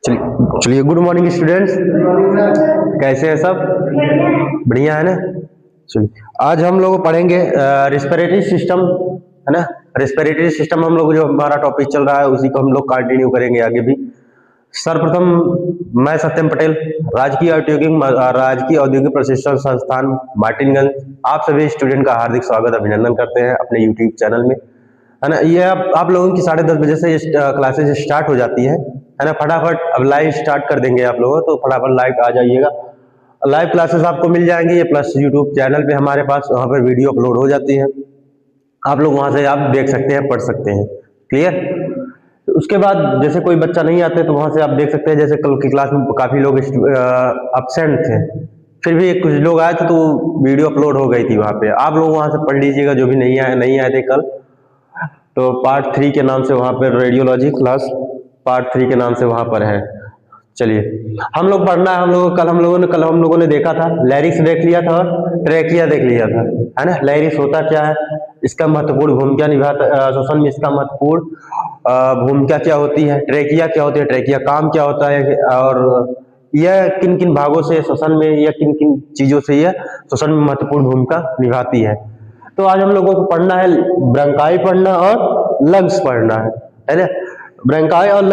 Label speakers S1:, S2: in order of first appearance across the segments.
S1: चलिए good morning students, कैसे हैं सब? बढ़िया है ना। चलिए आज हम लोग पढ़ेंगे रेस्पिरेटरी सिस्टम, है ना। रेस्पिरेटरी सिस्टम हम लोग जो हमारा टॉपिक चल रहा है उसी को हम लोग कंटिन्यू करेंगे आगे भी। सर्वप्रथम मैं सत्यम पटेल, राजकीय औद्योगिक प्रशिक्षण संस्थान मार्टिनगंज, आप सभी स्टूडेंट का हार्दिक स्वागत अभिनंदन करते हैं अपने यूट्यूब चैनल में, है ना। ये आप लोगों की 10:30 बजे से क्लासेज स्टार्ट हो जाती है ना। फटाफट अब लाइव स्टार्ट कर देंगे आप लोगों, तो फटाफट लाइव आ जाइएगा। लाइव क्लासेस आपको मिल जाएंगी, ये प्लस यूट्यूब चैनल पे हमारे पास वहाँ पर वीडियो अपलोड हो जाती है, आप लोग वहाँ से आप देख सकते हैं, पढ़ सकते हैं। क्लियर? तो उसके बाद जैसे कोई बच्चा नहीं आते तो वहाँ से आप देख सकते हैं, जैसे कल की क्लास में काफ़ी लोग एब्सेंट थे, फिर भी कुछ लोग आए थे तो वीडियो अपलोड हो गई थी वहाँ पे, आप लोग वहाँ से पढ़ लीजिएगा। जो भी नहीं आए थे कल, तो पार्ट 3 के नाम से वहाँ पर रेडियोलॉजी क्लास पार्ट 3 के नाम से वहाँ पर है। चलिए हम लोग पढ़ना है। कल हम लोगों ने देखा था, लैरिक्स देख लिया था और ट्रेकिया देख लिया था, है ना। लैरिक्स होता क्या है, इसका महत्वपूर्ण भूमिका निभाता, श्वसन में इसका महत्वपूर्ण भूमिका क्या होती है, ट्रेकिया क्या होती है, ट्रेकिया काम क्या होता है, और यह किन किन भागों से श्वसन में या किन किन चीजों से यह श्वसन में महत्वपूर्ण भूमिका निभाती है। तो आज हम लोगों को पढ़ना है ब्रंकाई पढ़ना और लंग्स पढ़ना है ना। ब्रंकाई और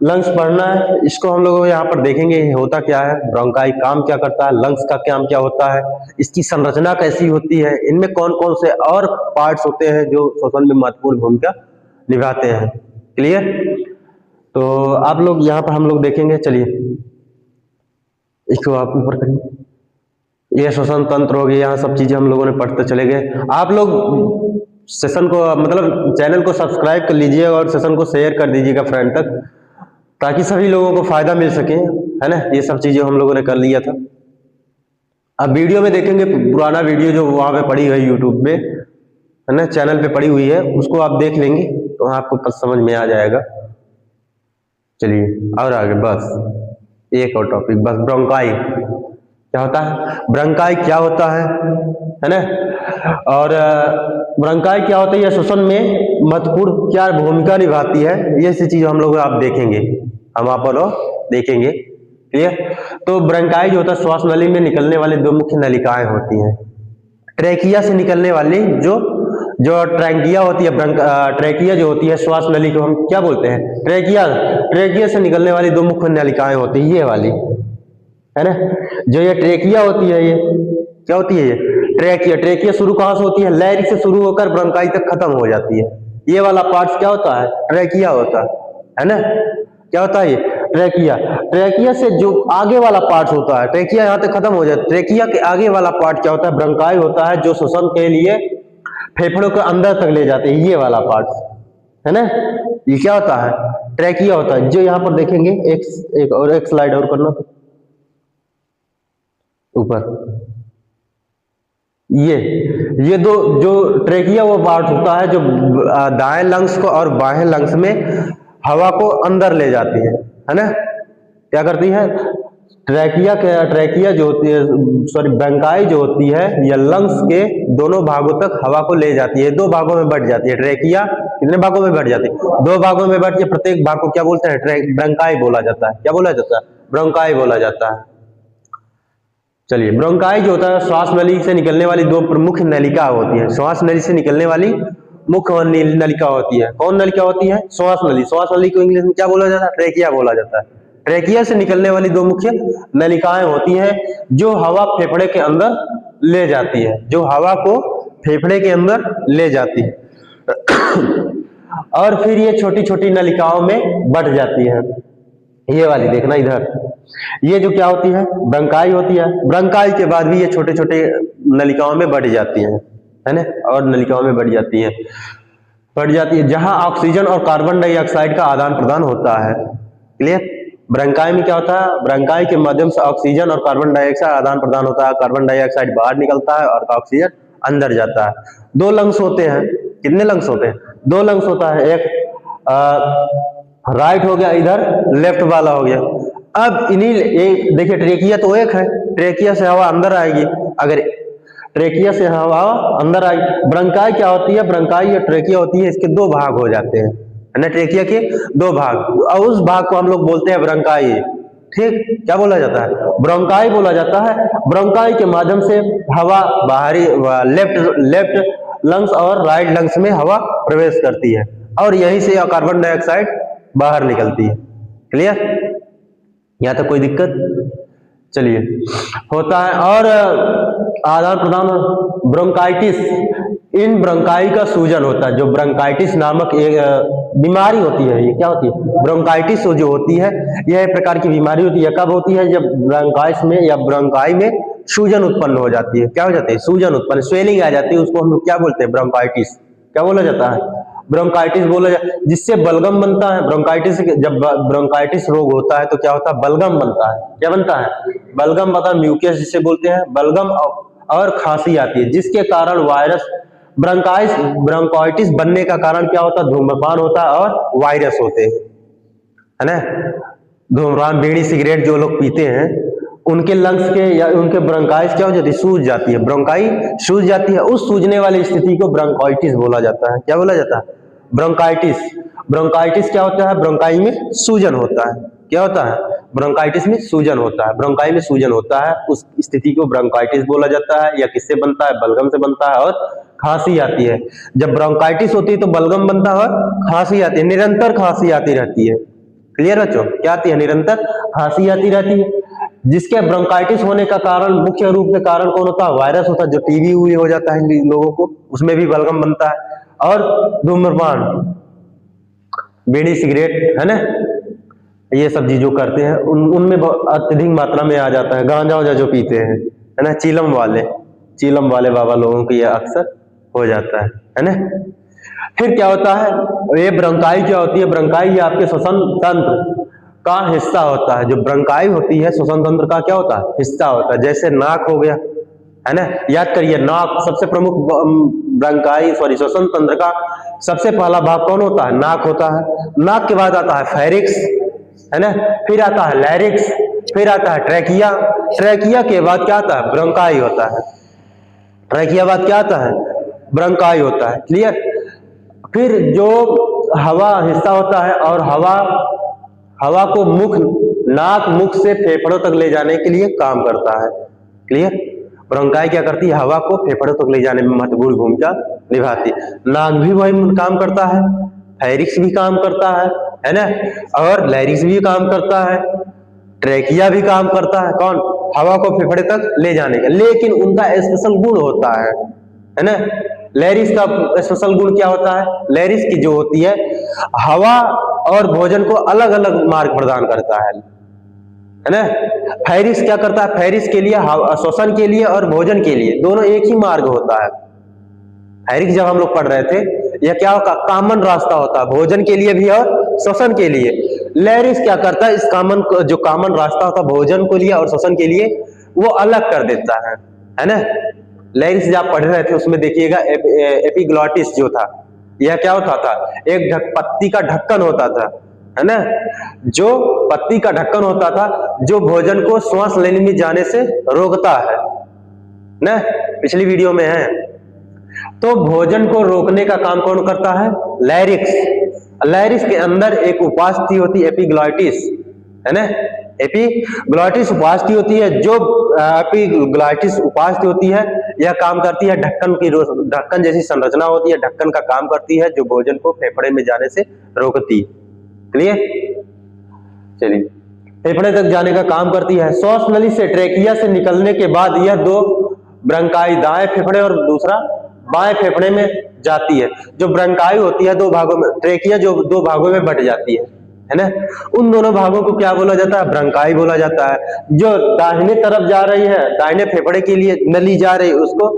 S1: लंग्स पढ़ना है, इसको हम लोग यहाँ पर देखेंगे होता क्या है, ब्रोंकाई काम क्या करता है, लंग्स का काम क्या होता है, इसकी संरचना कैसी होती है, इनमें कौन कौन से और पार्ट्स होते हैं जो श्वसन में महत्वपूर्ण भूमिका निभाते हैं। क्लियर? तो आप लोग यहाँ पर हम लोग देखेंगे। चलिए इसको आप ऊपर करिए, ये श्वसन तंत्र हो गया, यहाँ सब चीजें हम लोगों ने पढ़ते चले गए। आप लोग सेशन को मतलब चैनल को सब्सक्राइब कर लीजिए और सेशन को शेयर कर दीजिएगा फ्रेंड तक, ताकि सभी लोगों को फायदा मिल सके, है ना। ये सब चीजें हम लोगों ने कर लिया था। अब वीडियो में देखेंगे, पुराना वीडियो जो वहां पे पड़ी है यूट्यूब पे, है ना, चैनल पे पड़ी हुई है, उसको आप देख लेंगे तो आपको समझ में आ जाएगा। चलिए और आगे, बस एक और टॉपिक, बस ब्रोंकाई क्या होता है, ब्रोंकाई क्या होता है ना। और ब्रोंकाई क्या होता है, यह श्वसन में महत्वपूर्ण क्या भूमिका निभाती है, ये सी चीज हम लोग आप देखेंगे, हम आप देखेंगे। क्लियर? तो ब्रोंकाई जो होता है, श्वास नली में निकलने वाली दो मुख्य नलिकाएं होती हैं। ट्रेकिया से निकलने वाली जो ट्रैकिया होती है, ट्रेकिया जो होती है, श्वास नली को हम क्या बोलते हैं, ट्रेकिया से निकलने वाली दो मुख्य नलिकाएं होती है, ये वाली, है ना। जो ये ट्रेकिया होती है, ये क्या होती है, ये ट्रेकिया शुरू कहां से होती है, लैरिक्स से शुरू होकर ब्रोंकाई तक खत्म हो जाती है। ये वाला पार्ट क्या होता है, ट्रेकिया होता है ना। क्या होता है ये ट्रेकिया से जो आगे वाला पार्ट होता है, ट्रेकिया यहाँ तक खत्म हो जाता है, ट्रेकिया के आगे वाला पार्ट क्या होता है, ब्रोंकाई होता है, जो श्वसन के लिए फेफड़ों के अंदर तक ले जाते हैं, ये वाला पार्ट, है ना। ये क्या होता है, ट्रेकिया होता है। जो यहाँ पर देखेंगे, एक स्लाइड और करना तो ऊपर, ये दो जो ट्रेकिया वो पार्ट होता है जो दाएं लंग्स को और बाएं लंग्स में हवा को अंदर ले जाती है ना। क्या करती है, ट्रेकिया जो होती है, ब्रोंकाई जो होती है, यह लंग्स के दोनों भागों तक हवा को ले जाती है, दो भागों में बढ़ जाती है। ट्रेकिया कितने भागों में बढ़ जाती है, दो भागों में बढ़ के प्रत्येक भाग को क्या बोलते हैं, ब्रोंकाई बोला जाता है। क्या बोला जाता है, ब्रोंकाई बोला जाता है। चलिए, ब्रोंकाई जो होता है, श्वास नली से निकलने वाली दो प्रमुख नलिका होती है, श्वास नली से निकलने वाली मुख्य नलिका होती है। कौन नलिका होती है, श्वास नली। श्वास नली को इंग्लिश में क्या बोला जाता है, ट्रेकिया बोला जाता है। ट्रेकिया से निकलने वाली दो मुख्य नलिकाएं होती हैं जो हवा फेफड़े के अंदर ले जाती है, जो हवा को फेफड़े के अंदर ले जाती है और फिर ये छोटी छोटी नलिकाओं में बढ़ जाती है। ये वाली देखना इधर, ये जो क्या होती है, ब्रोंकाई होती है। ब्रोंकाई के बाद भी ये छोटे छोटे नलिकाओं में बढ़ जाती है ना, और नलिकाओं में बढ़ जाती है जहां ऑक्सीजन और कार्बन डाइऑक्साइड का आदान प्रदान होता है। क्लियर? ब्रोंकाई में क्या होता है, ब्रोंकाई के माध्यम से ऑक्सीजन और कार्बन डाइऑक्साइड आदान प्रदान होता है, कार्बन डाइऑक्साइड बाहर निकलता है और ऑक्सीजन अंदर जाता है। दो लंग्स होते हैं, कितने लंग्स होते हैं, दो लंग्स होता है, एक राइट हो गया, इधर लेफ्ट वाला हो गया। अब इन्हीं देखिए, ट्रेकिया तो एक है, ट्रेकिया से हवा अंदर आएगी, अगर ट्रेकिया से हवा अंदर आएगी। ब्रोंकाई क्या होती है, ब्रोंकाई या ट्रेकिया होती है, इसके दो भाग हो जाते हैं, है ना, ट्रेकिया के दो भाग, और उस भाग को हम लोग बोलते हैं ब्रोंकाई। ठीक, क्या बोला जाता है? ब्रोंकाई बोला जाता है। ब्रोंकाई के माध्यम से हवा बाहरी लेफ्ट लंग्स और राइट लंग्स में हवा प्रवेश करती है, और यहीं से कार्बन डाइऑक्साइड बाहर निकलती है। क्लियर? यहाँ तक कोई दिक्कत? चलिए, होता है। और आदान प्रदान ब्रोंकाइटिस, इन ब्रोंकाई का सूजन होता है। जो ब्रोंकाइटिस नामक एक बीमारी होती है, ये क्या होती है? ब्रोंकाइटिस जो होती है, यह एक प्रकार की बीमारी होती है। कब होती है? जब ब्रोंकाइटिस में या ब्रोंकाई में सूजन उत्पन्न हो जाती है। क्या हो जाती है? सूजन उत्पन्न, स्वेलिंग आ जाती है, उसको हम लोग क्या बोलते हैं? ब्रोंकाइटिस। क्या बोला जाता है? ब्रोंकाइटिस बोला जाता है, जिससे बलगम बनता है। ब्रोंकाइटिस, जब ब्रोंकाइटिस रोग होता है तो क्या होता है? बलगम बनता है। क्या बनता है? बलगम बनता है, म्यूकस जिसे बोलते हैं, बलगम, और खांसी आती है, जिसके कारण वायरस ब्रोंकाइटिस बनने का कारण क्या होता है? धूम्रपान होता है और वायरस होते हैं, है ना। धूम्रपान, बीड़ी, सिगरेट जो लोग पीते हैं, उनके लंग्स के या उनके ब्रोंकाइटिस क्या हो जाती है? सूज जाती है, ब्रोंकाई सूज जाती है। उस सूजने वाली स्थिति को ब्रोंकाइटिस बोला जाता है। क्या बोला जाता है? ब्रोंकाइटिस। ब्रोंकाइटिस क्या होता है? ब्रोंकाई में सूजन होता है। क्या होता है? ब्रोंकाइटिस में सूजन होता है, ब्रोंकाई में सूजन होता है, उस स्थिति को ब्रोंकाइटिस बोला जाता है। या किससे बनता है? बलगम से बनता है, और खांसी आती है। जब ब्रोंकाइटिस होती है तो बलगम बनता है और खांसी आती है, निरंतर खांसी आती रहती है। क्लियर बच्चों? क्या आती है? निरंतर खांसी आती रहती है। जिसके ब्रोंकाइटिस होने का कारण, मुख्य रूप से कारण कौन होता है? वायरस होता है, जो टीबी हुई हो जाता है लोगों को, उसमें भी बलगम बनता है। और धूम्रपान, बीड़ी, सिगरेट, है ना, ये सब जो करते हैं उनमें अत्यधिक मात्रा में आ जाता है। गांजा वांजा जो पीते हैं, है ना, चीलम वाले बाबा लोगों को ये अक्सर हो जाता है ना। फिर क्या होता है? ये ब्रोंकाई क्या होती है? ब्रोंकाई ये आपके श्वसन तंत्र का हिस्सा होता है। जो ब्रोंकाई होती है श्वसन तंत्र का क्या होता है? हिस्सा होता है। जैसे नाक हो गया, है ना, याद करिए, नाक सबसे प्रमुख ब्रोंकाई श्वसन तंत्र का सबसे पहला भाग कौन होता है? नाक होता है। नाक के बाद आता है फेरिक्स, है ना, फिर आता है लैरिक्स, फिर आता है ट्रैकिया। ट्रैकिया के बाद क्या आता है? ब्रोंकाई होता है। ट्रैकिया बाद क्या आता है? ब्रोंकाई होता है। क्लियर? फिर जो हवा हिस्सा होता है, और हवा को नाक मुख से फेफड़ों तक ले जाने के लिए काम करता है। क्लियर? ब्रोंकाई क्या करती है? हवा को फेफड़ों तक ले जाने में महत्वपूर्ण भूमिका निभाती है। नाक भी वही काम करता है, फेरिक्स भी काम करता है ना, और लैरिक्स भी काम करता है, ट्रैकिया भी काम करता है। कौन? हवा को फेफड़े तक ले जाने का। लेकिन उनका स्पेशल गुण होता है ना। लैरिक्स का स्पेशल गुण क्या होता है? लैरिक्स की जो होती है, हवा और भोजन को अलग अलग मार्ग प्रदान करता है ना। फेरिक्स क्या करता है? फेरिक्स के लिए श्वसन के लिए और भोजन के लिए दोनों एक ही मार्ग होता है। फेरिक्स जब हम लोग पढ़ रहे थे, यह क्या होता? कॉमन रास्ता होता है, भोजन के लिए भी और श्वसन के लिए। लैरिक्स क्या करता है? इस जो कॉमन रास्ता होता है भोजन के लिए और श्वसन के लिए, वो अलग कर देता है ना। लैरिक्स जब आप पढ़ रहे थे उसमें देखिएगा, एपिग्लॉटिस जो था, यह क्या होता था? एक पत्ती का ढक्कन होता था, है ना, जो पत्ती का ढक्कन होता था, जो भोजन को श्वास लेने में जाने से रोकता है ना। पिछली वीडियो में है। तो भोजन को रोकने का काम कौन करता है? लैरिक्स। लैरिक्स के अंदर एक उपास्थि होती है, एपिग्लॉटिस, है ना। एपिग्लॉटिस उपास्थि होती है। जो एपिग्लॉटिस उपास्थि होती है, यह काम करती है ढक्कन जैसी संरचना होती है, ढक्कन का काम करती है, जो भोजन को फेफड़े में जाने से रोकती है। क्लियर? चलिए, फेफड़े तक जाने का काम करती है। श्वास नली से, ट्रैकिया से निकलने के बाद यह दो ब्रोंकाई, दाएं फेफड़े और दूसरा बाएं फेफड़े में जाती है। जो ब्रोंकाई होती है दो भागों में, ट्रैकिया जो दो भागों में बट जाती है ना, उन दोनों भागों को क्या बोला जाता है? ब्रोंकाई बोला जाता है। जो दाहिने तरफ जा रही है, दाहिने फेफड़े के लिए नली जा रही है, उसको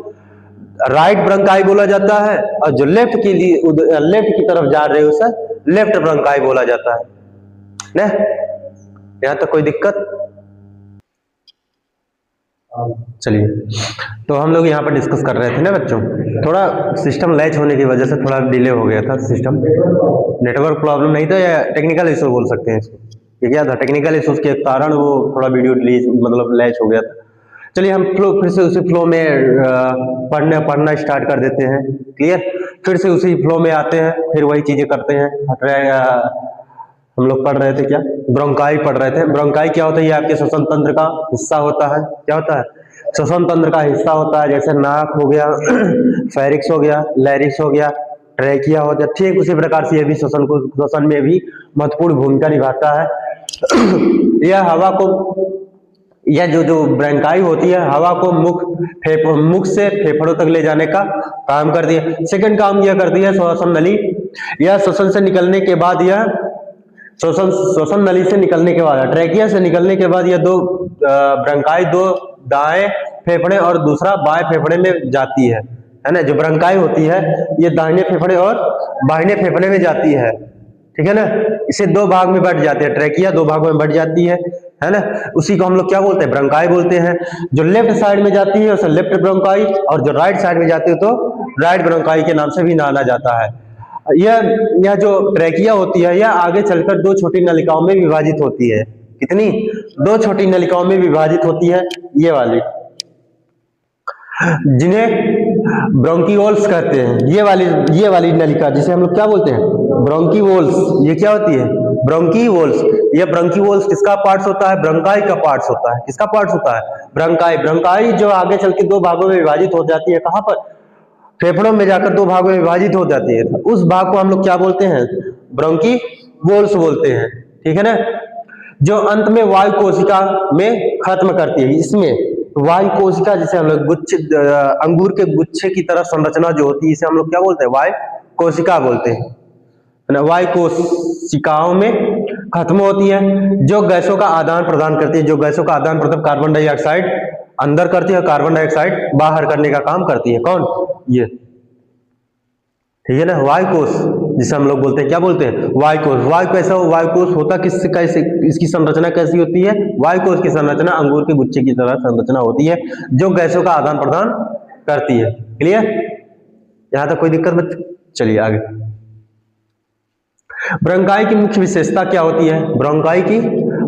S1: राइट ब्रोंकाई बोला जाता है, और जो लेफ्ट की तरफ जा रही है उसे लेफ्ट ब्रोंकाई बोला जाता है ना। यहां तक कोई दिक्कत? चलिए, तो हम लोग यहाँ पर डिस्कस कर रहे थे ना बच्चों, थोड़ा सिस्टम लैच होने की वजह से थोड़ा डिले हो गया था। सिस्टम नेटवर्क प्रॉब्लम नहीं था, या टेक्निकल इशू बोल सकते हैं इसको। ये क्या था? टेक्निकल इशूज के कारण वो थोड़ा वीडियो डिलीट मतलब लैच हो गया था। चलिए, हम फिर से उसी फ्लो में पढ़ना स्टार्ट कर देते हैं। क्लियर? फिर से उसी फ्लो में आते हैं, फिर वही चीजें करते हैं। हम लोग पढ़ रहे थे क्या, ब्रोंकाई पढ़ रहे थे। ब्रोंकाई क्या होता है, ये आपके श्वसन तंत्र का हिस्सा होता है। क्या होता है, श्वसन तंत्र का हिस्सा होता है। जैसे नाक हो गया, फेरिक्स हो गया, लैरिक्स हो गया, ट्रैकिया हो गया, ठीक उसी प्रकार से ये भी श्वसन में भी महत्वपूर्ण भूमिका निभाता है। यह हवा को, यह जो ब्रोंकाई होती है, हवा को मुख से फेफड़ों तक ले जाने का काम करती है। सेकंड काम यह करती है श्वसन नली। यह श्वसन से निकलने के बाद, यह श्वसन नली से निकलने के बाद, ट्रैकिया से निकलने के बाद, यह दो ब्रोंकाई, दो दाएं फेफड़े और दूसरा बाएं फेफड़े में जाती है ना। जो ब्रोंकाई होती है ये दाहिने फेफड़े और बाहिने फेफड़े में जाती है, ठीक है ना। इसे दो भाग में बढ़ जाते हैं, ट्रैकिया दो भागों में बढ़ जाती है ना। उसी को हम लोग क्या बोलते हैं, ब्रोंकाई बोलते हैं। जो लेफ्ट साइड में जाती है उसे लेफ्ट ब्रोंकाई, और जो राइट साइड में जाती है तो राइट ब्रोंकाई के नाम से भी जाना जाता है। यह जो ट्रैकिया होती है, यह आगे चलकर दो छोटी नलिकाओं में विभाजित होती है। कितनी, दो छोटी नलिकाओं में विभाजित होती है, ये वाली, जिन्हें ब्रोंकियोल्स कहते हैं। ये वाली नलिका जिसे हम लोग क्या बोलते हैं, ब्रोंकिवोल्स। ये क्या होती है, ब्रोंकिवोल्स। ये ब्रोंकिवोल्स किसका पार्ट्स होता है, ब्रोंकाई का पार्ट्स होता है। किसका पार्ट्स होता है, ब्रोंकाई। ब्रोंकाई जो आगे चल के दो भागों में विभाजित हो जाती है, कहां पर, फेफड़ों में जाकर दो भागों में विभाजित हो जाती है। उस भाग को हम लोग क्या बोलते हैं, ब्रोंकिवोल्स बोलते हैं, ठीक है ना। जो अंत में वायु कोशिका में खत्म करती है। इसमें वायु कोशिका, जिसे हम लोग गुच्छे, अंगूर के गुच्छे की तरह संरचना जो होती है, इसे हम लोग क्या बोलते हैं, वायु कोशिका बोलते हैं। वायु कोशिकाओं में खत्म होती है, जो गैसों का आदान प्रदान करती है। जो गैसों का आदान प्रदान कार्बन डाइऑक्साइड अंदर करती है, कार्बन डाइऑक्साइड बाहर करने का काम करती है। कौन, ये, ठीक है ना, वायु कोश, जिसे हम लोग बोलते हैं, क्या बोलते हैं, वायु कोश। वायु कैसा हो, वायु कोश होता किससे, कैसे, इसकी संरचना कैसी होती है, वायु कोश की संरचना अंगूर के गुच्छे की तरह संरचना होती है, जो गैसों का आदान प्रदान करती है। क्लियर, यहां तक कोई दिक्कत बच्चों, चलिए आगे। ब्रोंकाई की मुख्य विशेषता क्या होती है, ब्रोंकाई की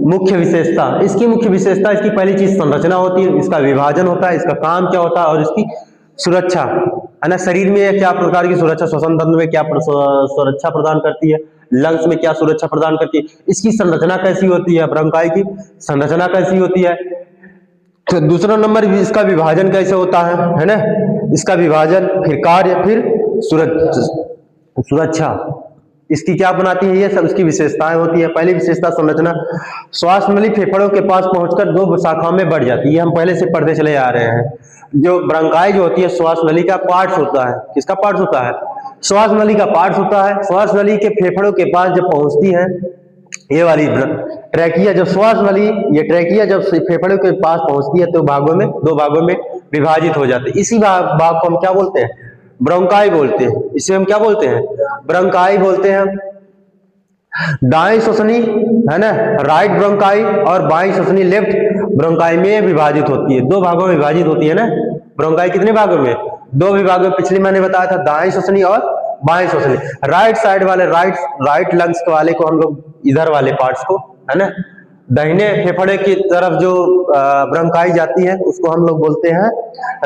S1: मुख्य विशेषता, इसकी मुख्य विशेषता, इसकी पहली चीज संरचना होती है, इसका विभाजन होता है, इसका काम क्या होता है, और इसकी सुरक्षा, है ना। शरीर में क्या प्रकार की सुरक्षा, श्वसन तंत्र में क्या सुरक्षा प्रदान करती है, लंग्स में क्या सुरक्षा प्रदान करती है, इसकी संरचना कैसी होती है, ब्रोंकाई की संरचना कैसी होती है। तो दूसरा नंबर, इसका विभाजन कैसे होता है ना, इसका विभाजन, फिर कार्य, फिर सुरक्षा, इसकी क्या बनाती है, ये सब इसकी विशेषताएं होती है। पहली विशेषता संरचना, श्वास नली फेफड़ों के पास पहुंचकर दो शाखाओं में बढ़ जाती है। हम पहले से पढ़ते चले आ रहे हैं। जो ब्रोंकाई जो होती है, श्वास नली का पार्ट्स होता है। किसका पार्ट्स होता है, श्वास नली का पार्ट्स होता है। श्वास नली के फेफड़ों के पास जब पहुंचती है, ये वाली ट्रैकिया, जब श्वास नली, ये ट्रैकिया जब फेफड़ों के पास पहुंचती है तो भागों में, दो भागों में विभाजित हो जाती है। इसी भाग को हम क्या बोलते हैं, ब्रोंकाई बोलते हैं। इसे हम क्या बोलते हैं, ब्रोंकाई बोलते हैं। दाएं श्वसनी, है ना, राइट ब्रोंकाई, और बाएं श्वसनी, लेफ्ट ब्रोंकाई में विभाजित होती है। दो भागों में विभाजित होती है ना ब्रोंकाई। कितने भागों में, दो विभागों में। पिछले मैंने बताया था, दाएं श्वसनी और बाएं श्वसनी। राइट साइड वाले, राइट लंग्स वाले को हम लोग, इधर वाले पार्ट्स को, है ना, दाहिने फेफड़े की तरफ जो ब्रोंकाई जाती है उसको हम लोग बोलते हैं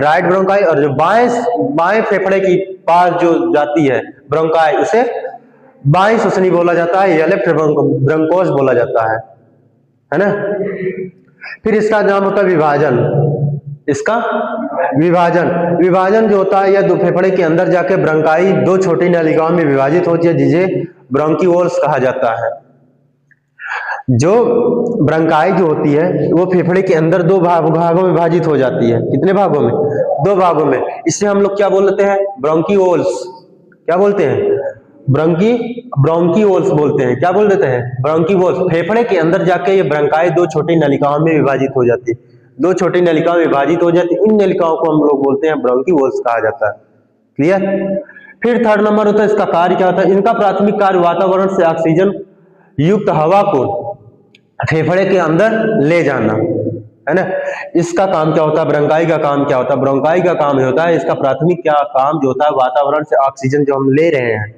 S1: राइट ब्रोंकाई, और जो बाएं फेफड़े की पास जो जाती है ब्रोंकाई, उसे बाएं श्वसनी बोला जाता है, या लेफ्ट ब्रोंकोस बोला जाता है ना। फिर इसका नाम होता है विभाजन। इसका विभाजन जो होता है, यह दो फेफड़े के अंदर जाके ब्रोंकाई दो छोटी नलिकाओं में विभाजित होती है, जिसे ब्रोंकियोल्स कहा जाता है। जो ब्रोंकाई जो होती है वो फेफड़े के अंदर दो भागों में विभाजित हो जाती है। कितने भागों में, दो भागों में। इससे हम लोग क्या बोलते हैं, ब्रोंकियोल्स। क्या बोलते हैं, ब्रोंकियोल्स बोलते हैं। क्या बोल देते हैं, ब्रोंकियोल्स। फेफड़े के अंदर जाके ये ब्रोंकाई दो छोटी नलिकाओं में विभाजित हो जाती है। दो छोटी नलिकाओं में विभाजित हो जाती है, इन नलिकाओं को हम लोग बोलते हैं ब्रोंकियोल्स कहा जाता है। क्लियर। फिर थर्ड नंबर होता है, इसका कार्य क्या होता है। इनका प्राथमिक कार्य वातावरण से ऑक्सीजन युक्त हवा को फेफड़े के अंदर ले जाना, है ना। इसका काम क्या होता है, ब्रोंकाई का काम क्या होता है, ब्रोंकाई का काम होता है, इसका प्राथमिक क्या काम जो होता है, वातावरण से ऑक्सीजन जो हम ले रहे हैं,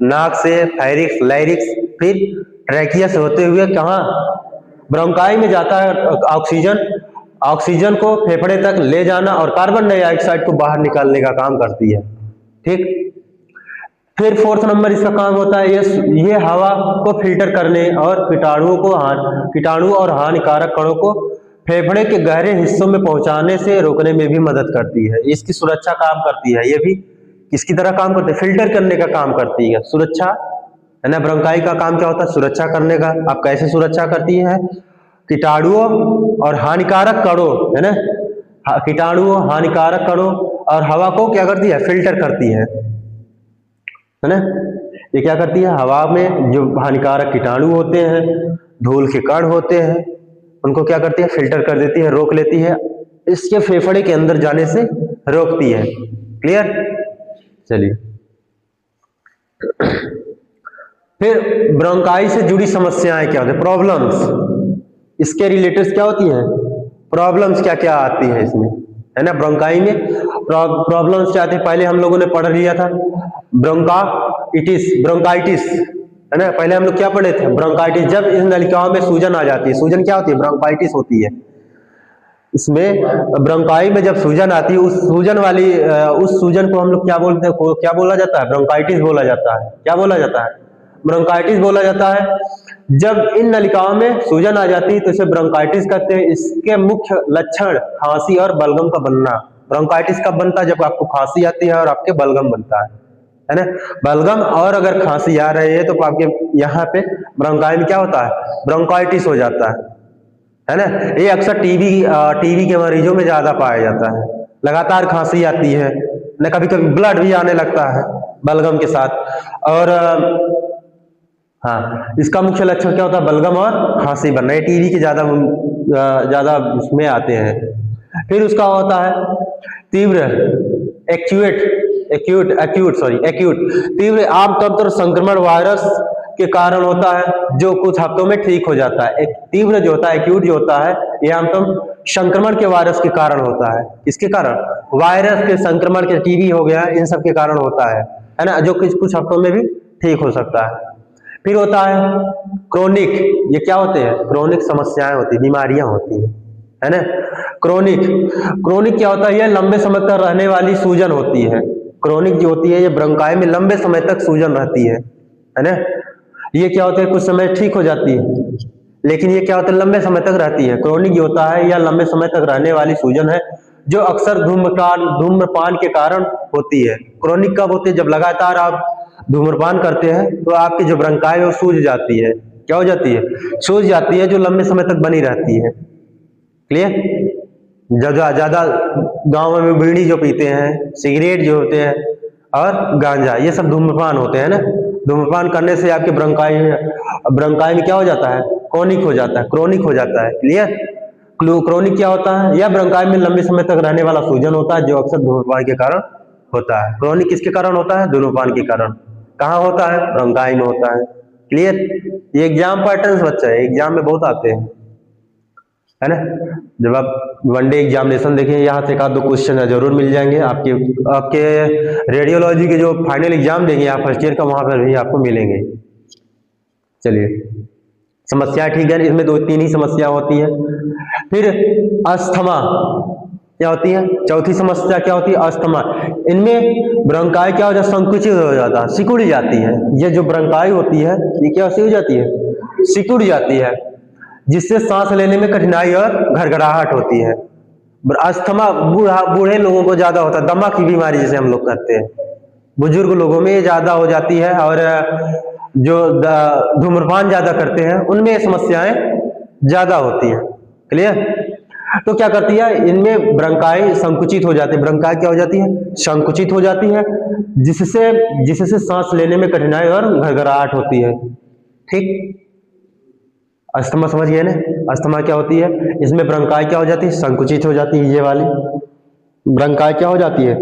S1: नाक से, फेरिक्स, लैरिक्स, फिर ट्रैकिया से होते हुए कहाँ, ब्रोंकाई में जाता है ऑक्सीजन को फेफड़े तक ले जाना, और कार्बन डाइऑक्साइड को बाहर निकालने का काम करती है। ठीक। फिर फोर्थ नंबर इसका काम होता है ये हवा को फिल्टर करने और कीटाणु और हानिकारक कणों को फेफड़े के गहरे हिस्सों में पहुंचाने से रोकने में भी मदद करती है। इसकी सुरक्षा काम करती है। ये भी किसकी तरह काम करती है? फिल्टर करने का काम करती है, सुरक्षा, है ना। ब्रोंकाई का काम क्या होता है? सुरक्षा करने का। अब कैसे सुरक्षा करती है? कीटाणुओं और हानिकारक कणों, है ना, कीटाणुओं, हानिकारक कणों और हवा को क्या करती है? फिल्टर करती है ना। ये क्या करती है? हवा में जो हानिकारक कीटाणु होते हैं, धूल के कण होते हैं, उनको क्या करती है? फिल्टर कर देती है, रोक लेती है, इसके फेफड़े के अंदर जाने से रोकती है। क्लियर? चलिए, फिर ब्रोंकाई से जुड़ी समस्याएं क्या होती है? प्रॉब्लम्स, इसके रिलेटेड क्या होती है? प्रॉब्लम्स क्या क्या आती है इसमें, है ना। ब्रोंकाई में प्रॉब्लम्स क्या आती है? पहले हम लोगों ने पढ़ लिया था ब्रोंकाइटिस, है ना। पहले हम लोग क्या पढ़े थे? ब्रोंकाइटिस, जब इन नलिकाओं में सूजन आ जाती है। सूजन क्या होती है? ब्रोंकाइटिस होती है। इसमें ब्रोंकाई में जब सूजन आती है, उस सूजन को हम लोग क्या बोलते हैं? क्या बोला जाता है? ब्रोंकाइटिस बोला जाता है। क्या बोला जाता है? ब्रोंकाइटिस बोला जाता है। जब इन नलिकाओं में सूजन आ जाती है तो इसे ब्रोंकाइटिस कहते हैं। इसके मुख्य लक्षण खांसी और बलगम का बनना। ब्रोंकाइटिस कब बनता है? जब आपको खांसी आती है और आपके बलगम बनता है ना। बलगम और अगर खांसी आ रही है तो आपके यहाँ पे ब्रोंकाई में क्या होता है? ब्रोंकाइटिस हो जाता है ना। ये अक्सर टीबी के मरीजों में ज्यादा पाया जाता है। लगातार खांसी आती है ना, कभी कभी ब्लड भी आने लगता है बलगम के साथ। और हाँ, इसका मुख्य लक्षण क्या होता है? बलगम और खांसी बनना। ये टीबी के ज्यादा उसमें आते हैं। फिर उसका होता है तीव्र एक्यूट तीव्र आमतौर पर संक्रमण वायरस के कारण होता है, जो कुछ हफ्तों में ठीक हो जाता है। तीव्र जो होता है, एक्यूट जो होता है, ये आमतौर संक्रमण के वायरस के कारण होता है। इसके कारण वायरस के संक्रमण के, टीबी हो गया, इन सब के कारण होता है ना, जो कुछ हफ्तों में भी ठीक हो सकता है। फिर होता है क्रोनिक। ये क्या होते हैं? क्रोनिक समस्याएं होती, बीमारियां होती है ना। क्रोनिक क्या होता है? ये लंबे समय तक रहने वाली सूजन होती है। क्रोनिक जो होती है, ये ब्रोंकाई में लंबे समय तक सूजन रहती है ना। ये क्या होता है? कुछ समय ठीक हो जाती है, लेकिन ये क्या होता है? लंबे समय तक रहती है। क्रोनिक जो होता है, यह लंबे समय तक रहने वाली सूजन है, जो अक्सर धूम्रपान के कारण होती है। क्रोनिक कब होती है? जब लगातार आप धूम्रपान करते हैं तो आपकी जो ब्रोंकाई है वो सूज जाती है। क्या हो जाती है? सूज जाती है, जो लंबे समय तक बनी रहती है। क्लियर? ज्यादा गांव में बीड़ी जो पीते हैं, सिगरेट जो होते हैं और गांजा, ये सब धूम्रपान होते हैं ना। धूम्रपान करने से आपके ब्रोंकाई में क्या हो जाता है? क्रोनिक हो जाता है। क्लियर? क्रोनिक क्या होता है? यह ब्रोंकाई में लंबे समय तक रहने वाला सूजन होता है, जो अक्सर धूम्रपान के कारण होता है। क्रोनिक किसके कारण होता है? धूम्रपान के कारण। कहाँ होता है? ब्रोंकाई में होता है। क्लियर? ये एग्जाम पैटर्न्स बच्चा है, एग्जाम में बहुत आते हैं, है ना। जब आप वनडे एग्जामिनेशन देखें, यहाँ से एक आध दो क्वेश्चन जरूर मिल जाएंगे। आपके रेडियोलॉजी के जो फाइनल एग्जाम देंगे आप फर्स्ट ईयर का, वहां पर भी आपको मिलेंगे। चलिए, समस्या ठीक है, इसमें 2-3 ही समस्या होती है। फिर अस्थमा क्या होती है? चौथी समस्या क्या होती है? अस्थमा। इनमें ब्रोंकाई क्या हो जाता है? संकुचित हो जाता है, सिकुड़ जाती है। ये जो ब्रोंकाई होती है, ये क्या हो जाती है? सिकुड़ जाती है, जिससे सांस लेने में कठिनाई और घरघराहट होती है। अस्थमा बूढ़े लोगों को ज्यादा होता है, दमा की बीमारी जिसे हम लोग कहते हैं। बुजुर्ग लोगों में ज्यादा हो जाती है, और जो धूम्रपान ज्यादा करते हैं उनमें ये समस्याएं ज्यादा होती है। क्लियर? तो क्या करती है? इनमें ब्रोंकाई संकुचित हो जाती है। ब्रोंकाई क्या हो जाती है? संकुचित हो जाती है, जिससे सांस लेने में कठिनाई और घरघराहट होती है। ठीक? अस्थमा समझ गए ना? अस्थमा क्या होती है? इसमें ब्रोंकाई क्या हो जाती है? संकुचित हो जाती है। ये वाली ब्रोंकाई क्या हो जाती है?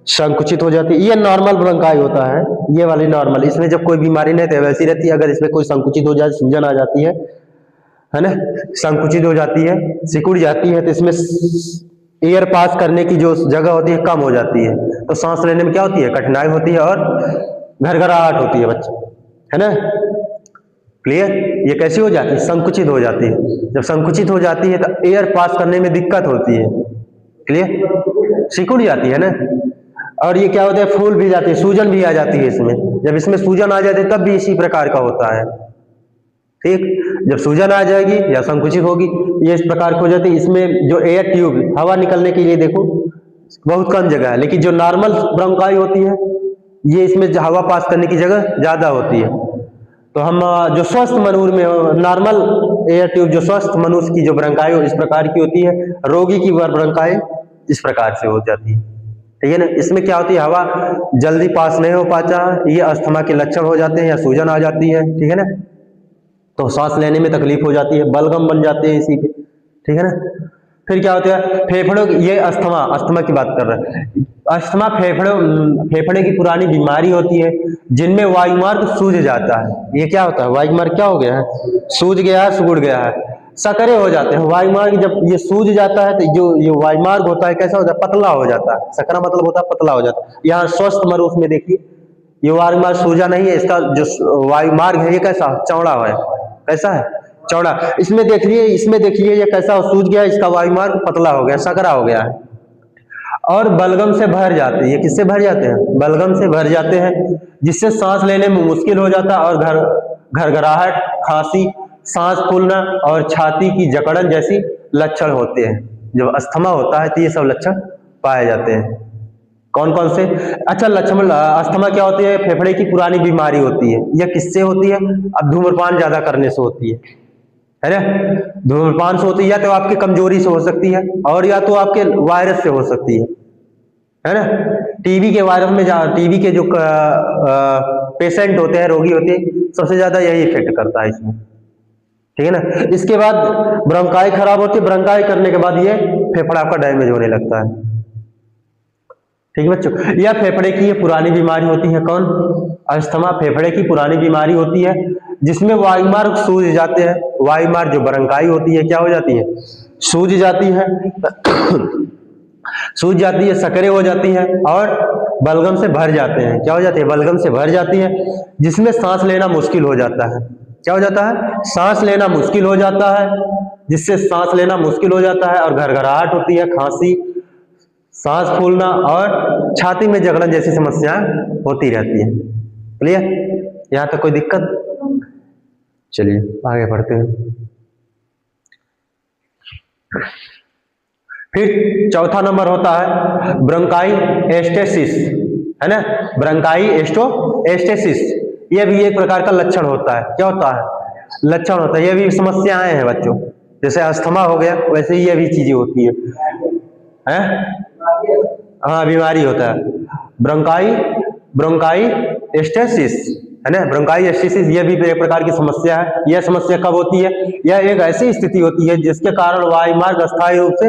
S1: संकुचित हो जाती है। ये नॉर्मल ब्रोंकाई होता है, ये वाली नॉर्मल। इसमें जब कोई बीमारी नहीं है वैसी रहती है। अगर इसमें कोई संकुचित हो जाए, सूजन आ जाती है ना, संकुचित हो जाती है, सिकुड़ जाती है, तो इसमें एयर पास करने की जो जगह होती है कम हो जाती है, तो सांस लेने में क्या होती है? कठिनाई होती है और घरघराहट होती है बच्चे, है ना। क्लियर? ये कैसी हो जाती है? संकुचित हो जाती है। जब संकुचित हो जाती है तो एयर पास करने में दिक्कत होती है। क्लियर? सिकुड़ जाती है ना। और ये क्या होता है, फूल भी जाती है, सूजन भी आ जाती है इसमें। जब इसमें सूजन आ जाती है तब भी इसी प्रकार का होता है। ठीक, जब सूजन आ जाएगी या संकुचित होगी, ये इस प्रकार की हो जाती है। इसमें जो एयर ट्यूब, हवा निकलने के लिए देखो बहुत कम जगह है, लेकिन जो नॉर्मल ब्रोंकाई होती है ये इसमें हवा पास करने की जगह ज्यादा होती है। तो हम जो स्वस्थ मनुष्य में नॉर्मल एयर ट्यूब, जो स्वस्थ मनुष्य की जो ब्रोंकाई इस प्रकार की होती है, रोगी की ब्रोंकाई इस प्रकार से हो जाती है। ठीक है ना। इसमें क्या होती है, हवा जल्दी पास नहीं हो पाता, ये अस्थमा के लक्षण हो जाते हैं या सूजन आ जाती है। ठीक है ना। तो सांस लेने में तकलीफ हो जाती है, बलगम बन जाते हैं इसी के। ठीक है ना। फिर क्या होता है, फेफड़ों, ये अस्थमा की बात कर रहे हैं। अस्थमा फेफड़े की पुरानी बीमारी होती है जिनमें वायुमार्ग सूज जाता है। ये क्या होता है, वायुमार्ग क्या हो गया है, सूज गया है, सिकुड़ गया है, सकरे हो जाते हैं। वायुमार्ग जब ये सूज जाता है तो जो ये वायुमार्ग होता है कैसा होता है, पतला हो जाता है। सकरा मतलब होता है पतला हो जाता है। यहाँ स्वस्थ मनुष्य में देखिए ये वायुमार्ग सूजा नहीं है, इसका जो वायुमार्ग है ये कैसा चौड़ा है, कैसा है, चौड़ा। इसमें देखिए ये कैसा सूज गया, इसका वायुमार्ग पतला हो गया, सकरा हो गया है। और बलगम से भर जाते हैं। ये किससे भर जाते हैं, बलगम से भर जाते हैं, जिससे सांस लेने में मुश्किल हो जाता है और घरघराहट, खांसी, सांस फूलना और छाती की जकड़न जैसी लक्षण होते हैं। जब अस्थमा होता है तो ये सब लक्षण पाए जाते हैं। कौन कौन से, अच्छा लक्षण, अस्थमा क्या होती है, फेफड़े की पुरानी बीमारी होती है। यह किससे होती है, अब धूम्रपान ज्यादा करने से होती है ना। धूम्रपान से होती है, या तो आपकी कमजोरी से हो सकती है और या तो आपके वायरस से हो सकती है ना। टीबी के वायरस में, टीबी के जो पेशेंट होते हैं, रोगी होते हैं, सबसे ज्यादा यही इफेक्ट करता है इसमें। ठीक है ना। इसके बाद ब्रोंकाई खराब होती है, ब्रोंकाई करने के बाद ये फेफड़ा आपका डैमेज होने लगता है। ठीक है बच्चों, यह फेफड़े की ये पुरानी बीमारी होती है। कौन, अस्थमा फेफड़े की पुरानी बीमारी होती है जिसमें वायुमार्ग सूज जाते हैं। वायुमार्ग जो ब्रोंकाई होती है क्या हो जाती है, सूज जाती है सूज जाती है, सकरे हो जाती है और बलगम से भर जाते हैं। क्या हो जाती है, बलगम से भर जाती है, जिसमें सांस लेना मुश्किल हो जाता है। क्या हो जाता है, सांस लेना मुश्किल हो जाता है, जिससे सांस लेना मुश्किल हो जाता है और घरघराहट होती है, खांसी, सांस फूलना और छाती में जकड़न जैसी समस्याएं होती रहती है। क्लियर, यहां तक कोई दिक्कत। चलिए आगे बढ़ते हैं। फिर चौथा नंबर होता है ब्रोंकाई एस्टेसिस, है ना। ब्रोंकाई एस्टेसिस, यह भी एक प्रकार का लक्षण होता है। क्या होता है, लक्षण होता है। यह भी समस्याएं हैं बच्चों, जैसे अस्थमा हो गया वैसे ही यह भी चीजें होती है? हाँ, बीमारी होता है ब्रोंकाई एस्टेसिस, है ना। ब्रोंकाई एस्टेसिस यह भी एक प्रकार की समस्या है। यह समस्या कब होती है, यह एक ऐसी स्थिति होती है जिसके कारण वायुमार्ग अस्थायी रूप से